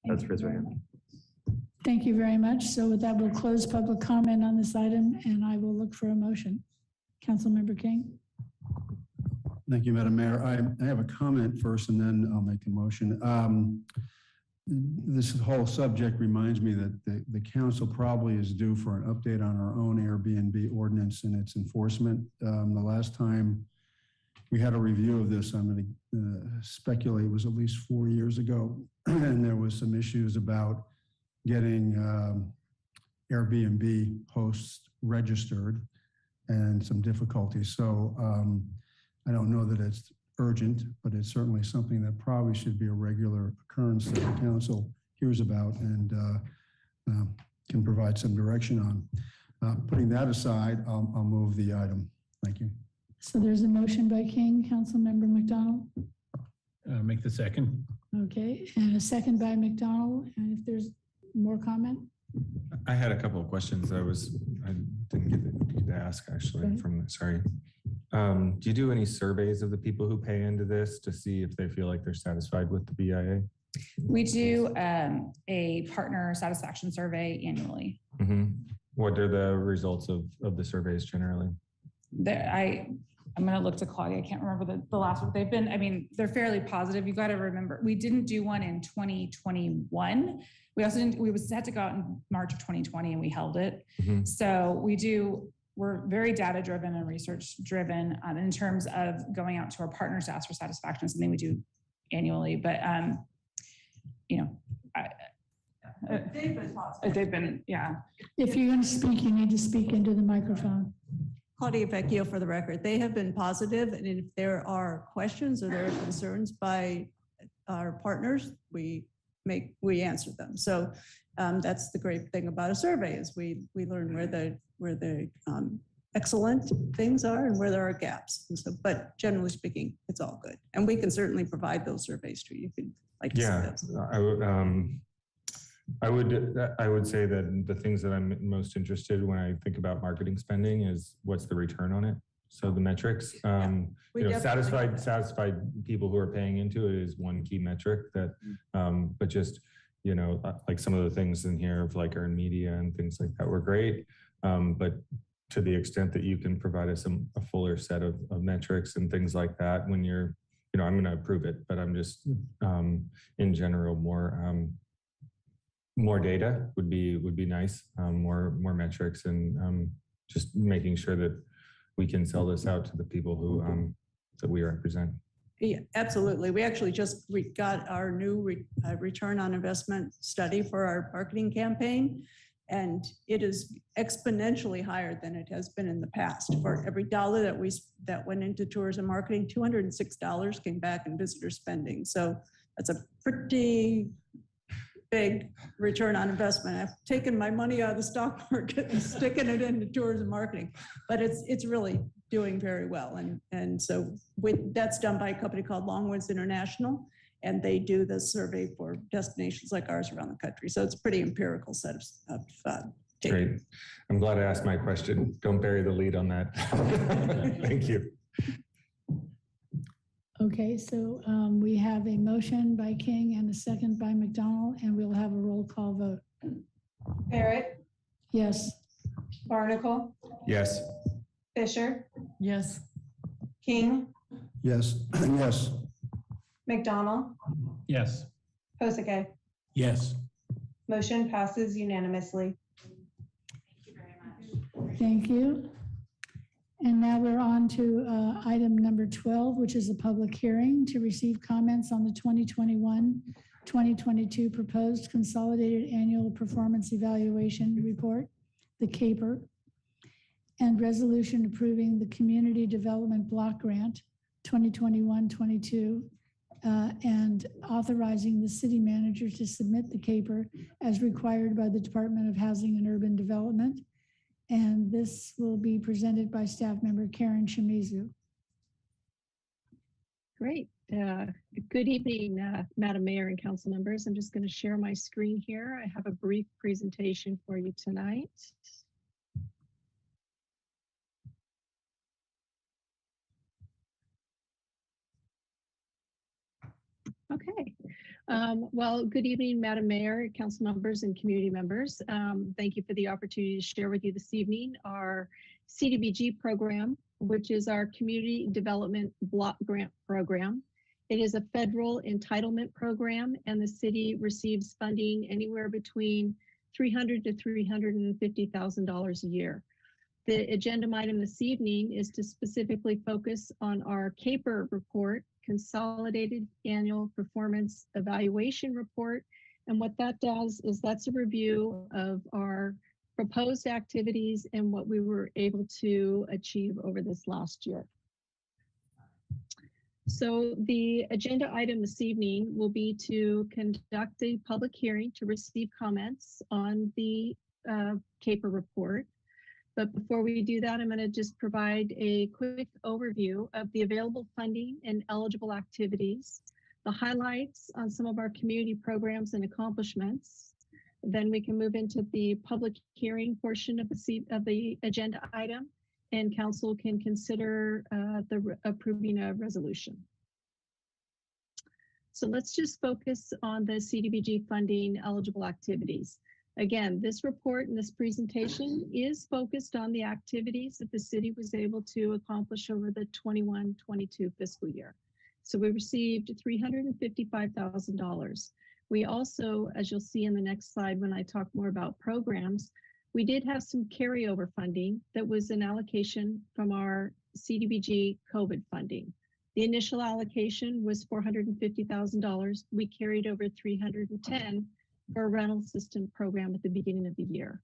that's raised their hand. Thank you very much. So with that, we'll close public comment on this item and I will look for a motion. Councilmember King. Thank you, Madam Mayor. I have a comment first and then I'll make a motion. This whole subject reminds me that the council probably is due for an update on our own Airbnb ordinance and its enforcement. The last time we had a review of this, I'm going to speculate, was at least 4 years ago. And there was some issues about getting Airbnb hosts registered and some difficulties. So I don't know that it's urgent, but it's certainly something that probably should be a regular occurrence that the council hears about and can provide some direction on. Putting that aside, I'll move the item. Thank you. So there's a motion by King, Councilmember McDonald. Make the second. Okay, and a second by McDonald. And if there's more comment? I had a couple of questions I didn't get to ask actually sorry. Do you do any surveys of the people who pay into this to see if they feel like they're satisfied with the BIA? We do a partner satisfaction survey annually. Mm-hmm. What are the results of the surveys generally? I'm going to look to Claudia. I can't remember the last one. They've been, they're fairly positive. You've got to remember, we didn't do one in 2021. We also didn't, we had to go out in March of 2020 and we held it. Mm-hmm. So we're very data driven and research driven in terms of going out to our partners to ask for satisfaction, something we do annually. But you know, they've been, yeah. If you're going to speak, you need to speak into the microphone. Claudia Vecchio for the record. They have been positive, and if there are questions or there are concerns by our partners, we answer them. So that's the great thing about a survey is we learn where the excellent things are and where there are gaps. And so, but generally speaking, it's all good. And we can certainly provide those surveys to you if you'd like to see those. I would say that the things that I'm most interested in when I think about marketing spending is what's the return on it. So the metrics, satisfied people who are paying into it is one key metric that, but just, like some of the things in here of like earned media and things like that were great. But to the extent that you can provide us a fuller set of metrics and things like that when you're, I'm going to approve it, but I'm just in general more data would be nice, more metrics, and just making sure that we can sell this out to the people who that we represent. Yeah, absolutely. We actually just got our new return on investment study for our marketing campaign, and it is exponentially higher than it has been in the past. For every dollar that went into tourism marketing, $206 came back in visitor spending. So that's a pretty big return on investment. I've taken my money out of the stock market and sticking it into tourism marketing, but it's really doing very well. And so that's done by a company called Longwoods International, and they do the survey for destinations like ours around the country. So it's a pretty empirical set of data. Great. I'm glad I asked my question. Don't bury the lead on that. Thank you. Okay, so we have a motion by King and a second by McDonald, and we'll have a roll call vote. Barrett, Yes. Barnacle, Yes. Fisher, Yes. King, Yes. Yes. McDonald, Yes. Posake. Yes. Motion passes unanimously. Thank you. And now we're on to item number 12, which is a public hearing to receive comments on the 2021-2022 proposed consolidated annual performance evaluation report, the CAPER, and resolution approving the community development block grant 2021-22 and authorizing the city manager to submit the CAPER as required by the Department of Housing and Urban Development. And this will be presented by staff member Karen Shimizu. Great. Good evening, Madam Mayor and council members. I'm just going to share my screen here. I have a brief presentation for you tonight. Okay. Well, good evening, Madam Mayor, council members, and community members. Thank you for the opportunity to share with you this evening our CDBG program, which is our Community Development Block Grant Program. It is a federal entitlement program, and the city receives funding anywhere between $300,000 to $350,000 a year. The agenda item this evening is to specifically focus on our CAPER report, Consolidated Annual Performance Evaluation Report. And what that does is that's a review of our proposed activities and what we were able to achieve over this last year. So the agenda item this evening will be to conduct a public hearing to receive comments on the CAPER report. But before we do that, I'm going to just provide a quick overview of the available funding and eligible activities, the highlights on some of our community programs and accomplishments. Then we can move into the public hearing portion of the agenda item, and council can consider approving a resolution. So let's just focus on the CDBG funding eligible activities. Again, this report and this presentation is focused on the activities that the city was able to accomplish over the 21-22 fiscal year. So we received $355,000. We also, as you'll see in the next slide when I talk more about programs, we did have some carryover funding that was an allocation from our CDBG COVID funding. The initial allocation was $450,000. We carried over 310 for a rental system program at the beginning of the year.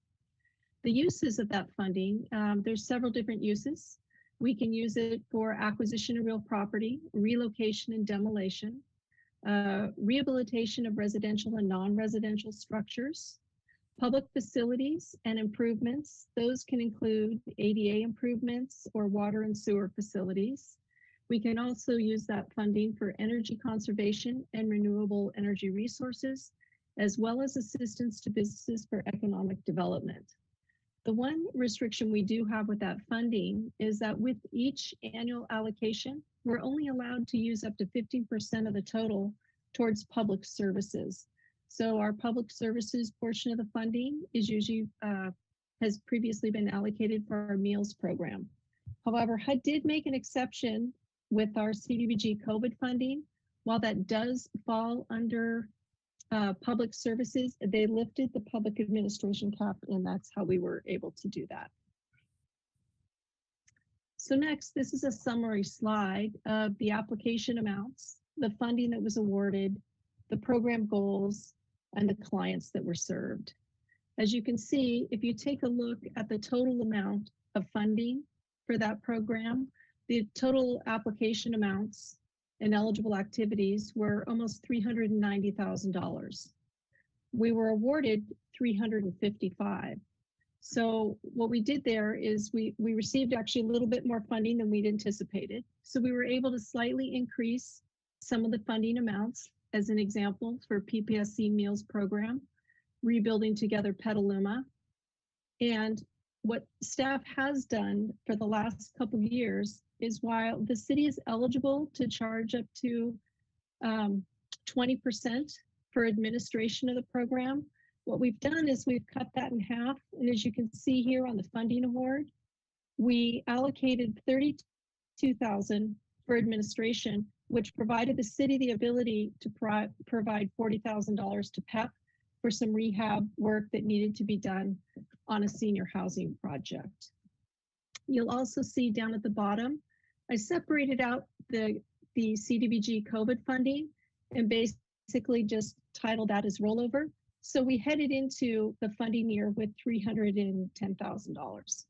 The uses of that funding, there's several different uses. We can use it for acquisition of real property, relocation and demolition, rehabilitation of residential and non-residential structures, public facilities and improvements. Those can include ADA improvements or water and sewer facilities. We can also use that funding for energy conservation and renewable energy resources, as well as assistance to businesses for economic development. The one restriction we do have with that funding is that with each annual allocation, we're only allowed to use up to 15% of the total towards public services. So our public services portion of the funding is usually, has previously been allocated for our meals program. However, HUD did make an exception with our CDBG COVID funding. While that does fall under public services, they lifted the public administration cap, and that's how we were able to do that. So next, this is a summary slide of the application amounts, the funding that was awarded, the program goals, and the clients that were served. As you can see, if you take a look at the total amount of funding for that program, the total application amounts and eligible activities were almost $390,000. We were awarded $355,000. So what we did there is we received actually a little bit more funding than we'd anticipated. So we were able to slightly increase some of the funding amounts. As an example, for PPSC Meals Program, Rebuilding Together Petaluma. And what staff has done for the last couple of years is, while the city is eligible to charge up to 20% for administration of the program, what we've done is we've cut that in half. And as you can see here on the funding award, we allocated $32,000 for administration, which provided the city the ability to provide $40,000 to PEP for some rehab work that needed to be done on a senior housing project. You'll also see down at the bottom, I separated out the CDBG COVID funding and basically just titled that as rollover. So we headed into the funding year with $310,000.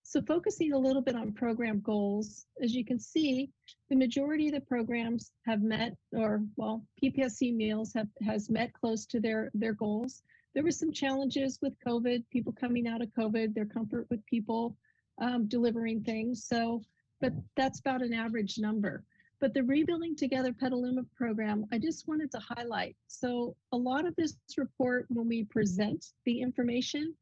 So focusing a little bit on program goals, as you can see, the majority of the programs have met, or well, PPSC Meals has met close to their goals. There were some challenges with COVID, people coming out of COVID, their comfort with people delivering things. So, but that's about an average number. But the Rebuilding Together Petaluma program, I just wanted to highlight. So a lot of this report, when we present the information,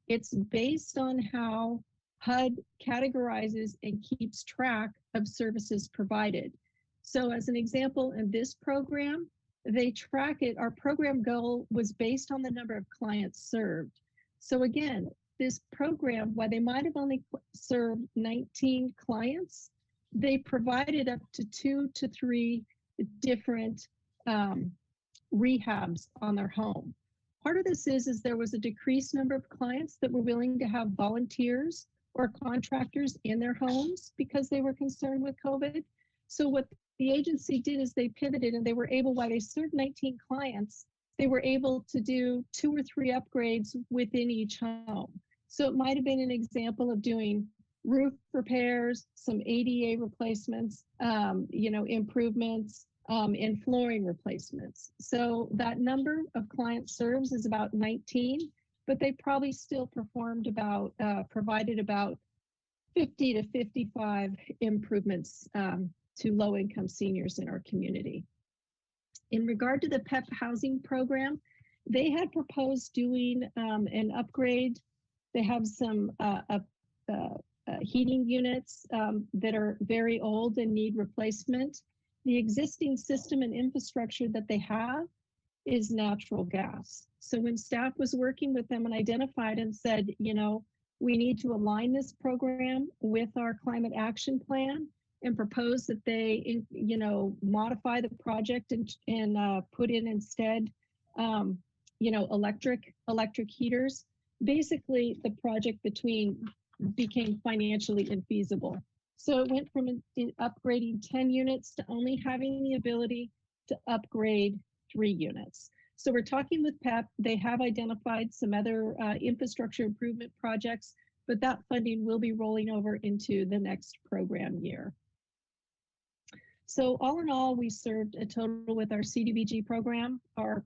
it's based on how HUD categorizes and keeps track of services provided. So as an example, in this program, they track it. Our program goal was based on the number of clients served. So again, this program, while they might have only served 19 clients, they provided up to 2 to 3 different rehabs on their home. Part of this is there was a decreased number of clients that were willing to have volunteers or contractors in their homes because they were concerned with COVID. So what the agency did is they pivoted, and they were able, while they served 19 clients, they were able to do 2 or 3 upgrades within each home. So it might have been an example of doing roof repairs, some ADA replacements, improvements, and flooring replacements. So that number of client serves is about 19, but they probably still performed about, provided about 50 to 55 improvements to low-income seniors in our community. In regard to the PEP housing program, they had proposed doing an upgrade. They have some heating units that are very old and need replacement. The existing system and infrastructure that they have is natural gas. So when staff was working with them and identified and said, we need to align this program with our climate action plan and propose that they, modify the project and put in instead, electric heaters. Basically, the project became financially infeasible. So it went from upgrading 10 units to only having the ability to upgrade 3 units. So we're talking with PEP. They have identified some other infrastructure improvement projects, but that funding will be rolling over into the next program year. So all in all, we served a total with our CDBG program, our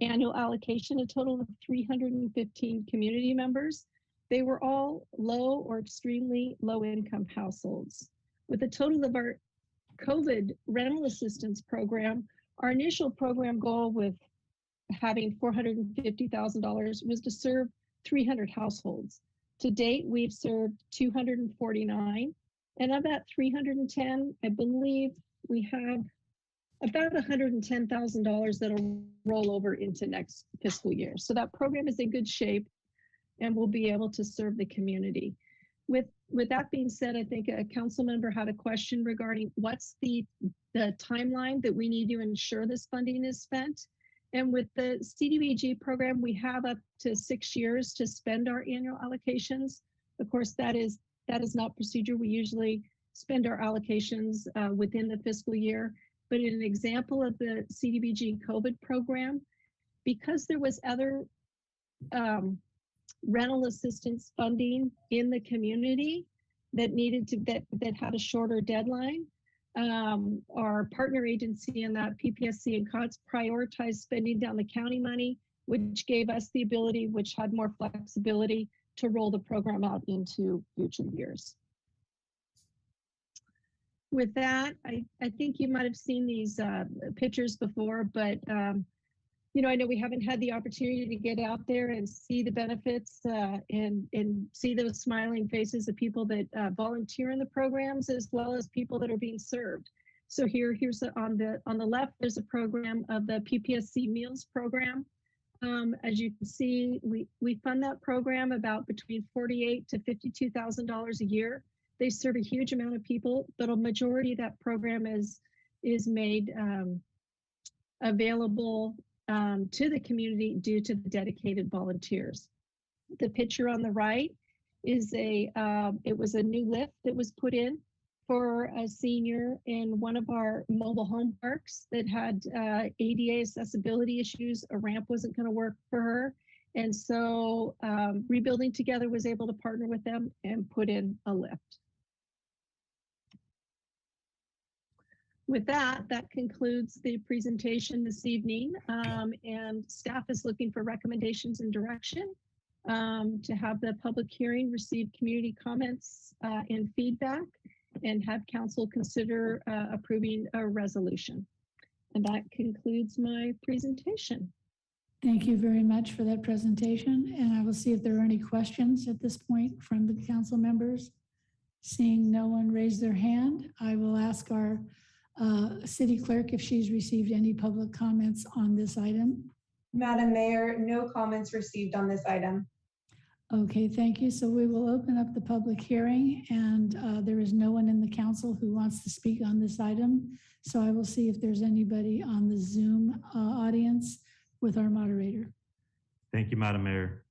annual allocation, a total of 315 community members. They were all low or extremely low income households. With a total of our COVID rental assistance program, our initial program goal with having $450,000 was to serve 300 households. To date, we've served 249. And of that 310, I believe we have about $110,000 that'll roll over into next fiscal year. So that program is in good shape and we'll be able to serve the community. With that being said, I think a council member had a question regarding what's the timeline that we need to ensure this funding is spent. And with the CDBG program, we have up to 6 years to spend our annual allocations. Of course, that is not procedure. We usually spend our allocations within the fiscal year. But in an example of the CDBG COVID program, because there was other rental assistance funding in the community that needed to that had a shorter deadline, our partner agency in that, PPSC and COTS, prioritized spending down the county money, which gave us the ability, which had more flexibility to roll the program out into future years. With that, I think you might have seen these pictures before, but you know, I know we haven't had the opportunity to get out there and see the benefits and see those smiling faces of people that volunteer in the programs, as well as people that are being served. So here's on the left, there's a program of the PPSC Meals Program. As you can see, we fund that program about between $48,000 to $52,000 a year. They serve a huge amount of people, but a majority of that program is made available to the community due to the dedicated volunteers. The picture on the right is it was a new lift that was put in for a senior in one of our mobile home parks that had ADA accessibility issues. A ramp wasn't going to work for her. And so Rebuilding Together was able to partner with them and put in a lift. With that concludes the presentation this evening, and staff is looking for recommendations and direction to have the public hearing, receive community comments and feedback, and have council consider approving a resolution. And that concludes my presentation. Thank you very much for that presentation. And I will see if there are any questions at this point from the council members. Seeing no one raise their hand, I will ask our city clerk if she's received any public comments on this item. Madam Mayor, no comments received on this item. Okay, thank you. So we will open up the public hearing, and there is no one in the council who wants to speak on this item. So I will see if there's anybody on the Zoom audience with our moderator. Thank you, Madam Mayor.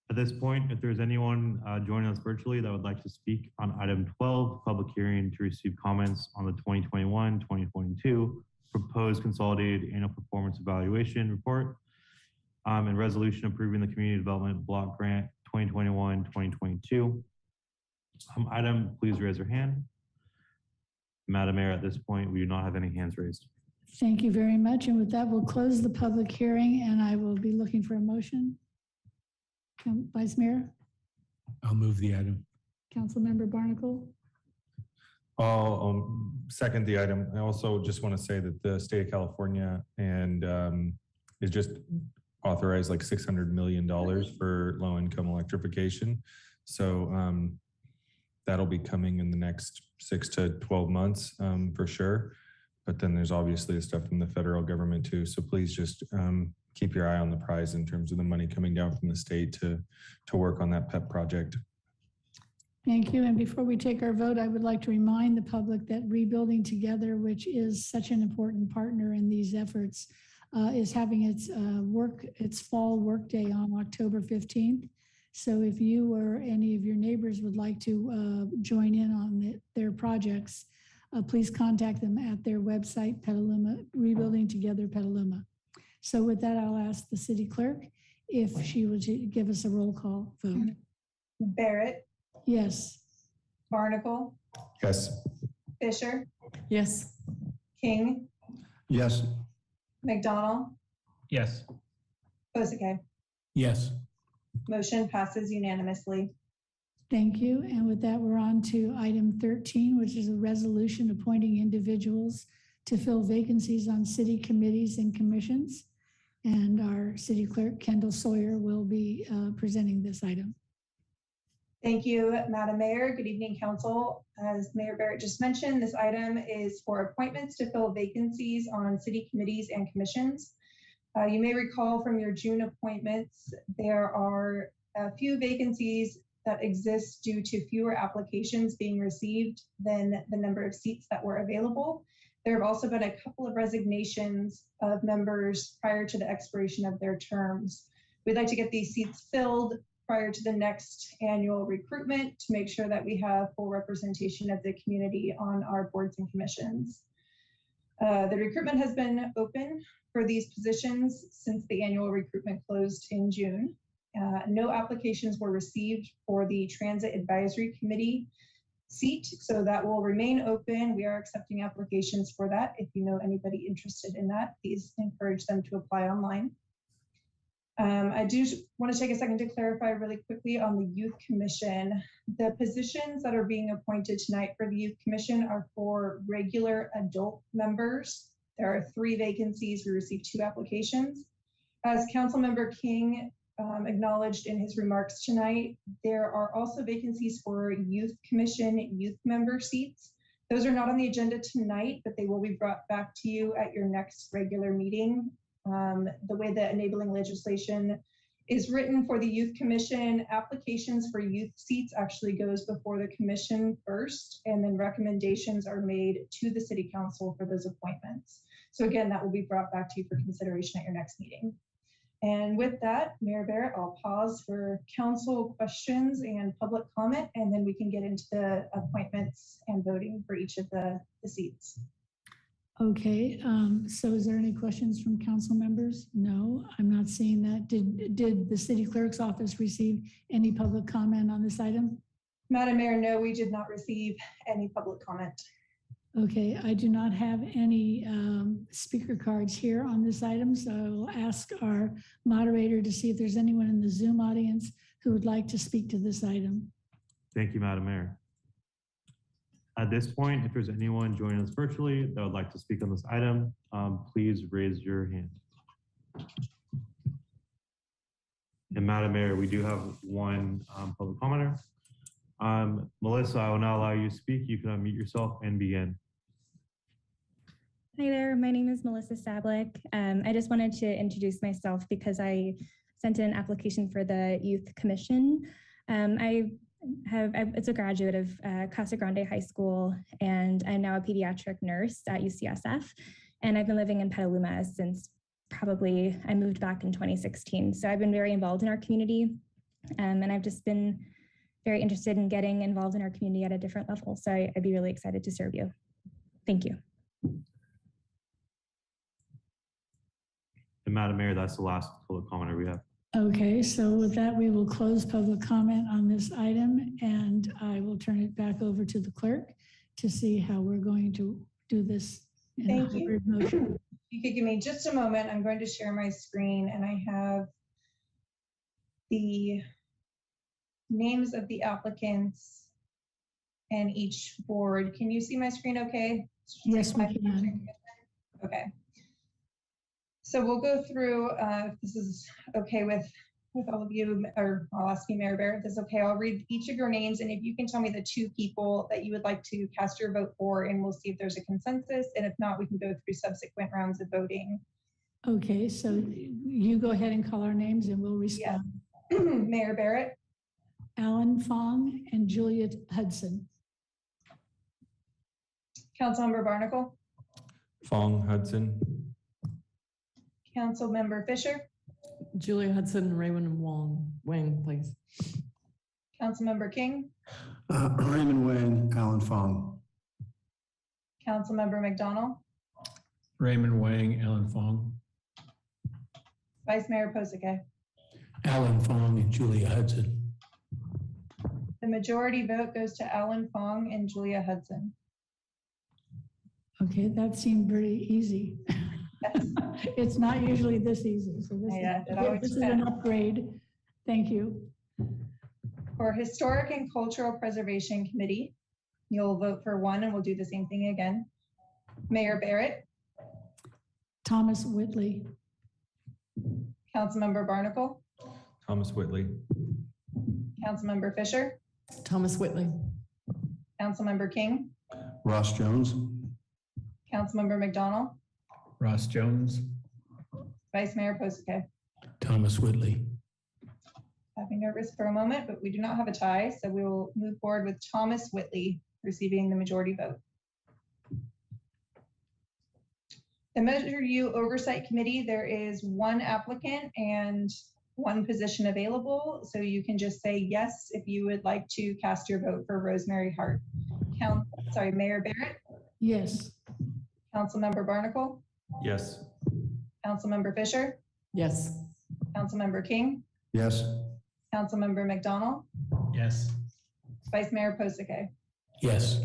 At this point, if there's anyone joining us virtually that would like to speak on item 12, public hearing to receive comments on the 2021-2022 proposed consolidated annual performance evaluation report and resolution approving the community development block grant 2021-2022 item, please raise your hand. Madam Mayor, at this point, we do not have any hands raised. Thank you very much. And with that, we'll close the public hearing, and I will be looking for a motion. Vice Mayor? I'll move the item. Councilmember Barnacle? I'll second the item. I also just want to say that the state of California and is just authorized like $600 million for low-income electrification. So that'll be coming in the next 6 to 12 months for sure. But then there's obviously stuff from the federal government too. So please just keep your eye on the prize in terms of the money coming down from the state to work on that PEP project. Thank you. And before we take our vote, I would like to remind the public that Rebuilding Together, which is such an important partner in these efforts, is having its fall work day on October 15th. So if you or any of your neighbors would like to join in on their projects, please contact them at their website, Petaluma, Rebuilding Together Petaluma. So with that, I'll ask the city clerk if she would give us a roll call vote. Barrett, Yes. Barnacle, Yes. Fisher, Yes. King, Yes. McDonald, Yes. Bozeke. Yes. Motion passes unanimously. Thank you. And with that, we're on to item 13, which is a resolution appointing individuals to fill vacancies on city committees and commissions. And our city clerk, Kendall Sawyer, will be presenting this item. Thank you, Madam Mayor. Good evening, Council. As Mayor Barrett just mentioned, this item is for appointments to fill vacancies on city committees and commissions. You may recall from your June appointments, there are a few vacancies that exist due to fewer applications being received than the number of seats that were available. There have also been a couple of resignations of members prior to the expiration of their terms. We'd like to get these seats filled prior to the next annual recruitment to make sure that we have full representation of the community on our boards and commissions. The recruitment has been open for these positions since the annual recruitment closed in June. No applications were received for the Transit Advisory Committee seat, so that will remain open. We are accepting applications for that. If you know anybody interested in that, please encourage them to apply online. I do want to take a second to clarify really quickly on the Youth Commission. The positions that are being appointed tonight for the Youth Commission are for regular adult members. There are 3 vacancies. We received 2 applications. As Councilmember King acknowledged in his remarks tonight, there are also vacancies for Youth Commission youth member seats. Those are not on the agenda tonight, but they will be brought back to you at your next regular meeting. The way that enabling legislation is written for the Youth Commission, applications for youth seats actually goes before the commission first, and then recommendations are made to the city council for those appointments. So again, that will be brought back to you for consideration at your next meeting. And with that, Mayor Barrett, I'll pause for council questions and public comment, and then we can get into the appointments and voting for each of the seats. Okay, so is there any questions from council members? No, I'm not seeing that. Did the city clerk's office receive any public comment on this item? Madam Mayor, no, we did not receive any public comment. Okay, I do not have any speaker cards here on this item, so I will ask our moderator to see if there's anyone in the Zoom audience who would like to speak to this item. Thank you, Madam Mayor. At this point, if there's anyone joining us virtually that would like to speak on this item, please raise your hand. And Madam Mayor, we do have one public commenter. Melissa, I will now allow you to speak. You can unmute yourself and begin. Hi there, my name is Melissa Stablick. I just wanted to introduce myself because I sent in an application for the Youth Commission. It's a graduate of Casa Grande High School, and I'm now a pediatric nurse at UCSF. And I've been living in Petaluma since I moved back in 2016. So I've been very involved in our community, and I've just been very interested in getting involved in our community at a different level. So I'd be really excited to serve you. Thank you. And Madam Mayor, that's the last public commenter we have. Okay, so with that, we will close public comment on this item, and I will turn it back over to the clerk to see how we're going to do this. Thank you. Motion. You could give me just a moment. I'm going to share my screen, and I have the names of the applicants and each board. Can you see my screen okay? Yes, we can. Okay. So we'll go through, if this is okay with all of you, or I'll ask you, Mayor Barrett, if this is okay, I'll read each of your names, and if you can tell me the 2 people that you would like to cast your vote for, and we'll see if there's a consensus, and if not, we can go through subsequent rounds of voting. Okay, so you go ahead and call our names and we'll respond. Yeah. Mayor Barrett. Alan Fong and Juliet Hudson. Councilmember Barnacle. Fong, Hudson. Councilmember Fisher. Julia Hudson, Raymond Wang, please. Councilmember King, Raymond Wang, Alan Fong. Councilmember McDonald, Raymond Wang, Alan Fong. Vice Mayor Posake. Alan Fong and Julia Hudson. The majority vote goes to Alan Fong and Julia Hudson. Okay, that seemed very easy. It's not usually this easy, so this is an upgrade. Thank you. For Historic and Cultural Preservation Committee, you'll vote for one and we'll do the same thing again. Mayor Barrett, Thomas Whitley. Councilmember Barnacle, Thomas Whitley. Councilmember Fisher, Thomas Whitley. Councilmember King, Ross Jones. Councilmember McDonald, Ross Jones. Vice Mayor Posake. Thomas Whitley. Having nervous for a moment, but we do not have a tie, so we will move forward with Thomas Whitley receiving the majority vote. The Measure U Oversight Committee, there is one applicant and one position available, so you can just say yes if you would like to cast your vote for Rosemary Hart. Mayor Barrett, Yes. Councilmember Barnacle, Yes. Councilmember Fisher, Yes. Councilmember King, Yes. Councilmember McDonald, Yes. Vice Mayor Posake. Yes.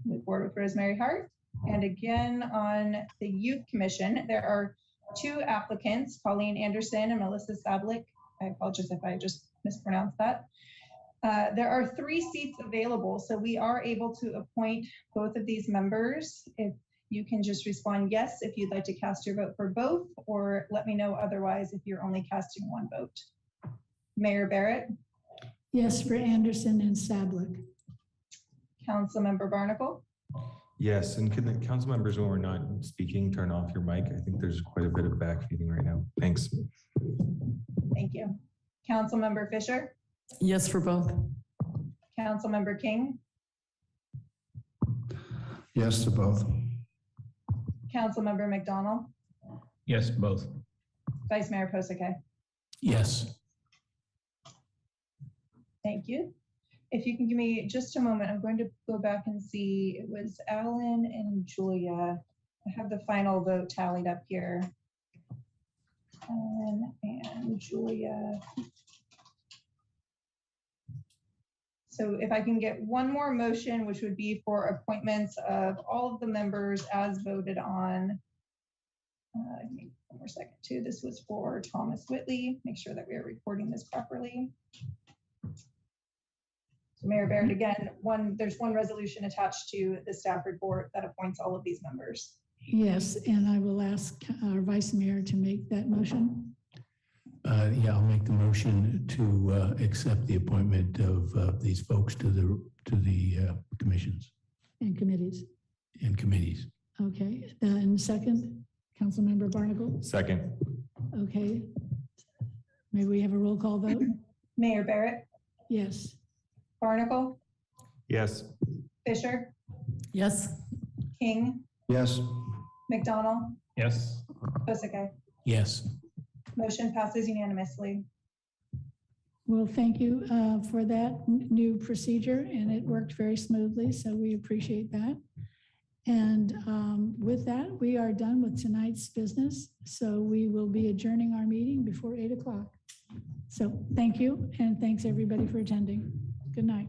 Move forward with Rosemary Hart. And again, on the Youth Commission, there are two applicants, Colleen Anderson and Melissa Sablik. I apologize if I just mispronounced that. There are 3 seats available, so we are able to appoint both of these members. If you can just respond yes if you'd like to cast your vote for both, or let me know otherwise if you're only casting one vote. Mayor Barrett, Yes for Anderson and Sablik. Councilmember Barnacle, Yes, and can the council members, when we're not speaking, turn off your mic? I think there's quite a bit of backfeeding right now. Thanks. thank you. Councilmember Fisher, Yes for both. Councilmember King, Yes to both. Councilmember McDonald, Yes, both. Vice Mayor Posake. Yes. Thank you. If you can give me just a moment, I'm going to go back and see. It was Alan and Julia. I have the final vote tallied up here. Alan and Julia. So if I can get one more motion, which would be for appointments of all of the members as voted on. Give me one more second too. This was for Thomas Whitley. Make sure that we are recording this properly. So Mayor Barrett, again, there's one resolution attached to the staff report that appoints all of these members. Yes, and I will ask our Vice Mayor to make that motion. Yeah, I'll make the motion to accept the appointment of these folks to the commissions And committees. and committees. Okay, and second, Councilmember Barnacle. Second. Okay. May we have a roll call vote? Mayor Barrett, Yes. Barnacle, Yes. Fisher, Yes. King, Yes. McDonald, Yes. Posake. Yes. Motion passes unanimously. Well, thank you for that new procedure, and it worked very smoothly, so we appreciate that. And with that, we are done with tonight's business, so we will be adjourning our meeting before 8 o'clock. So thank you, and thanks everybody for attending. Good night.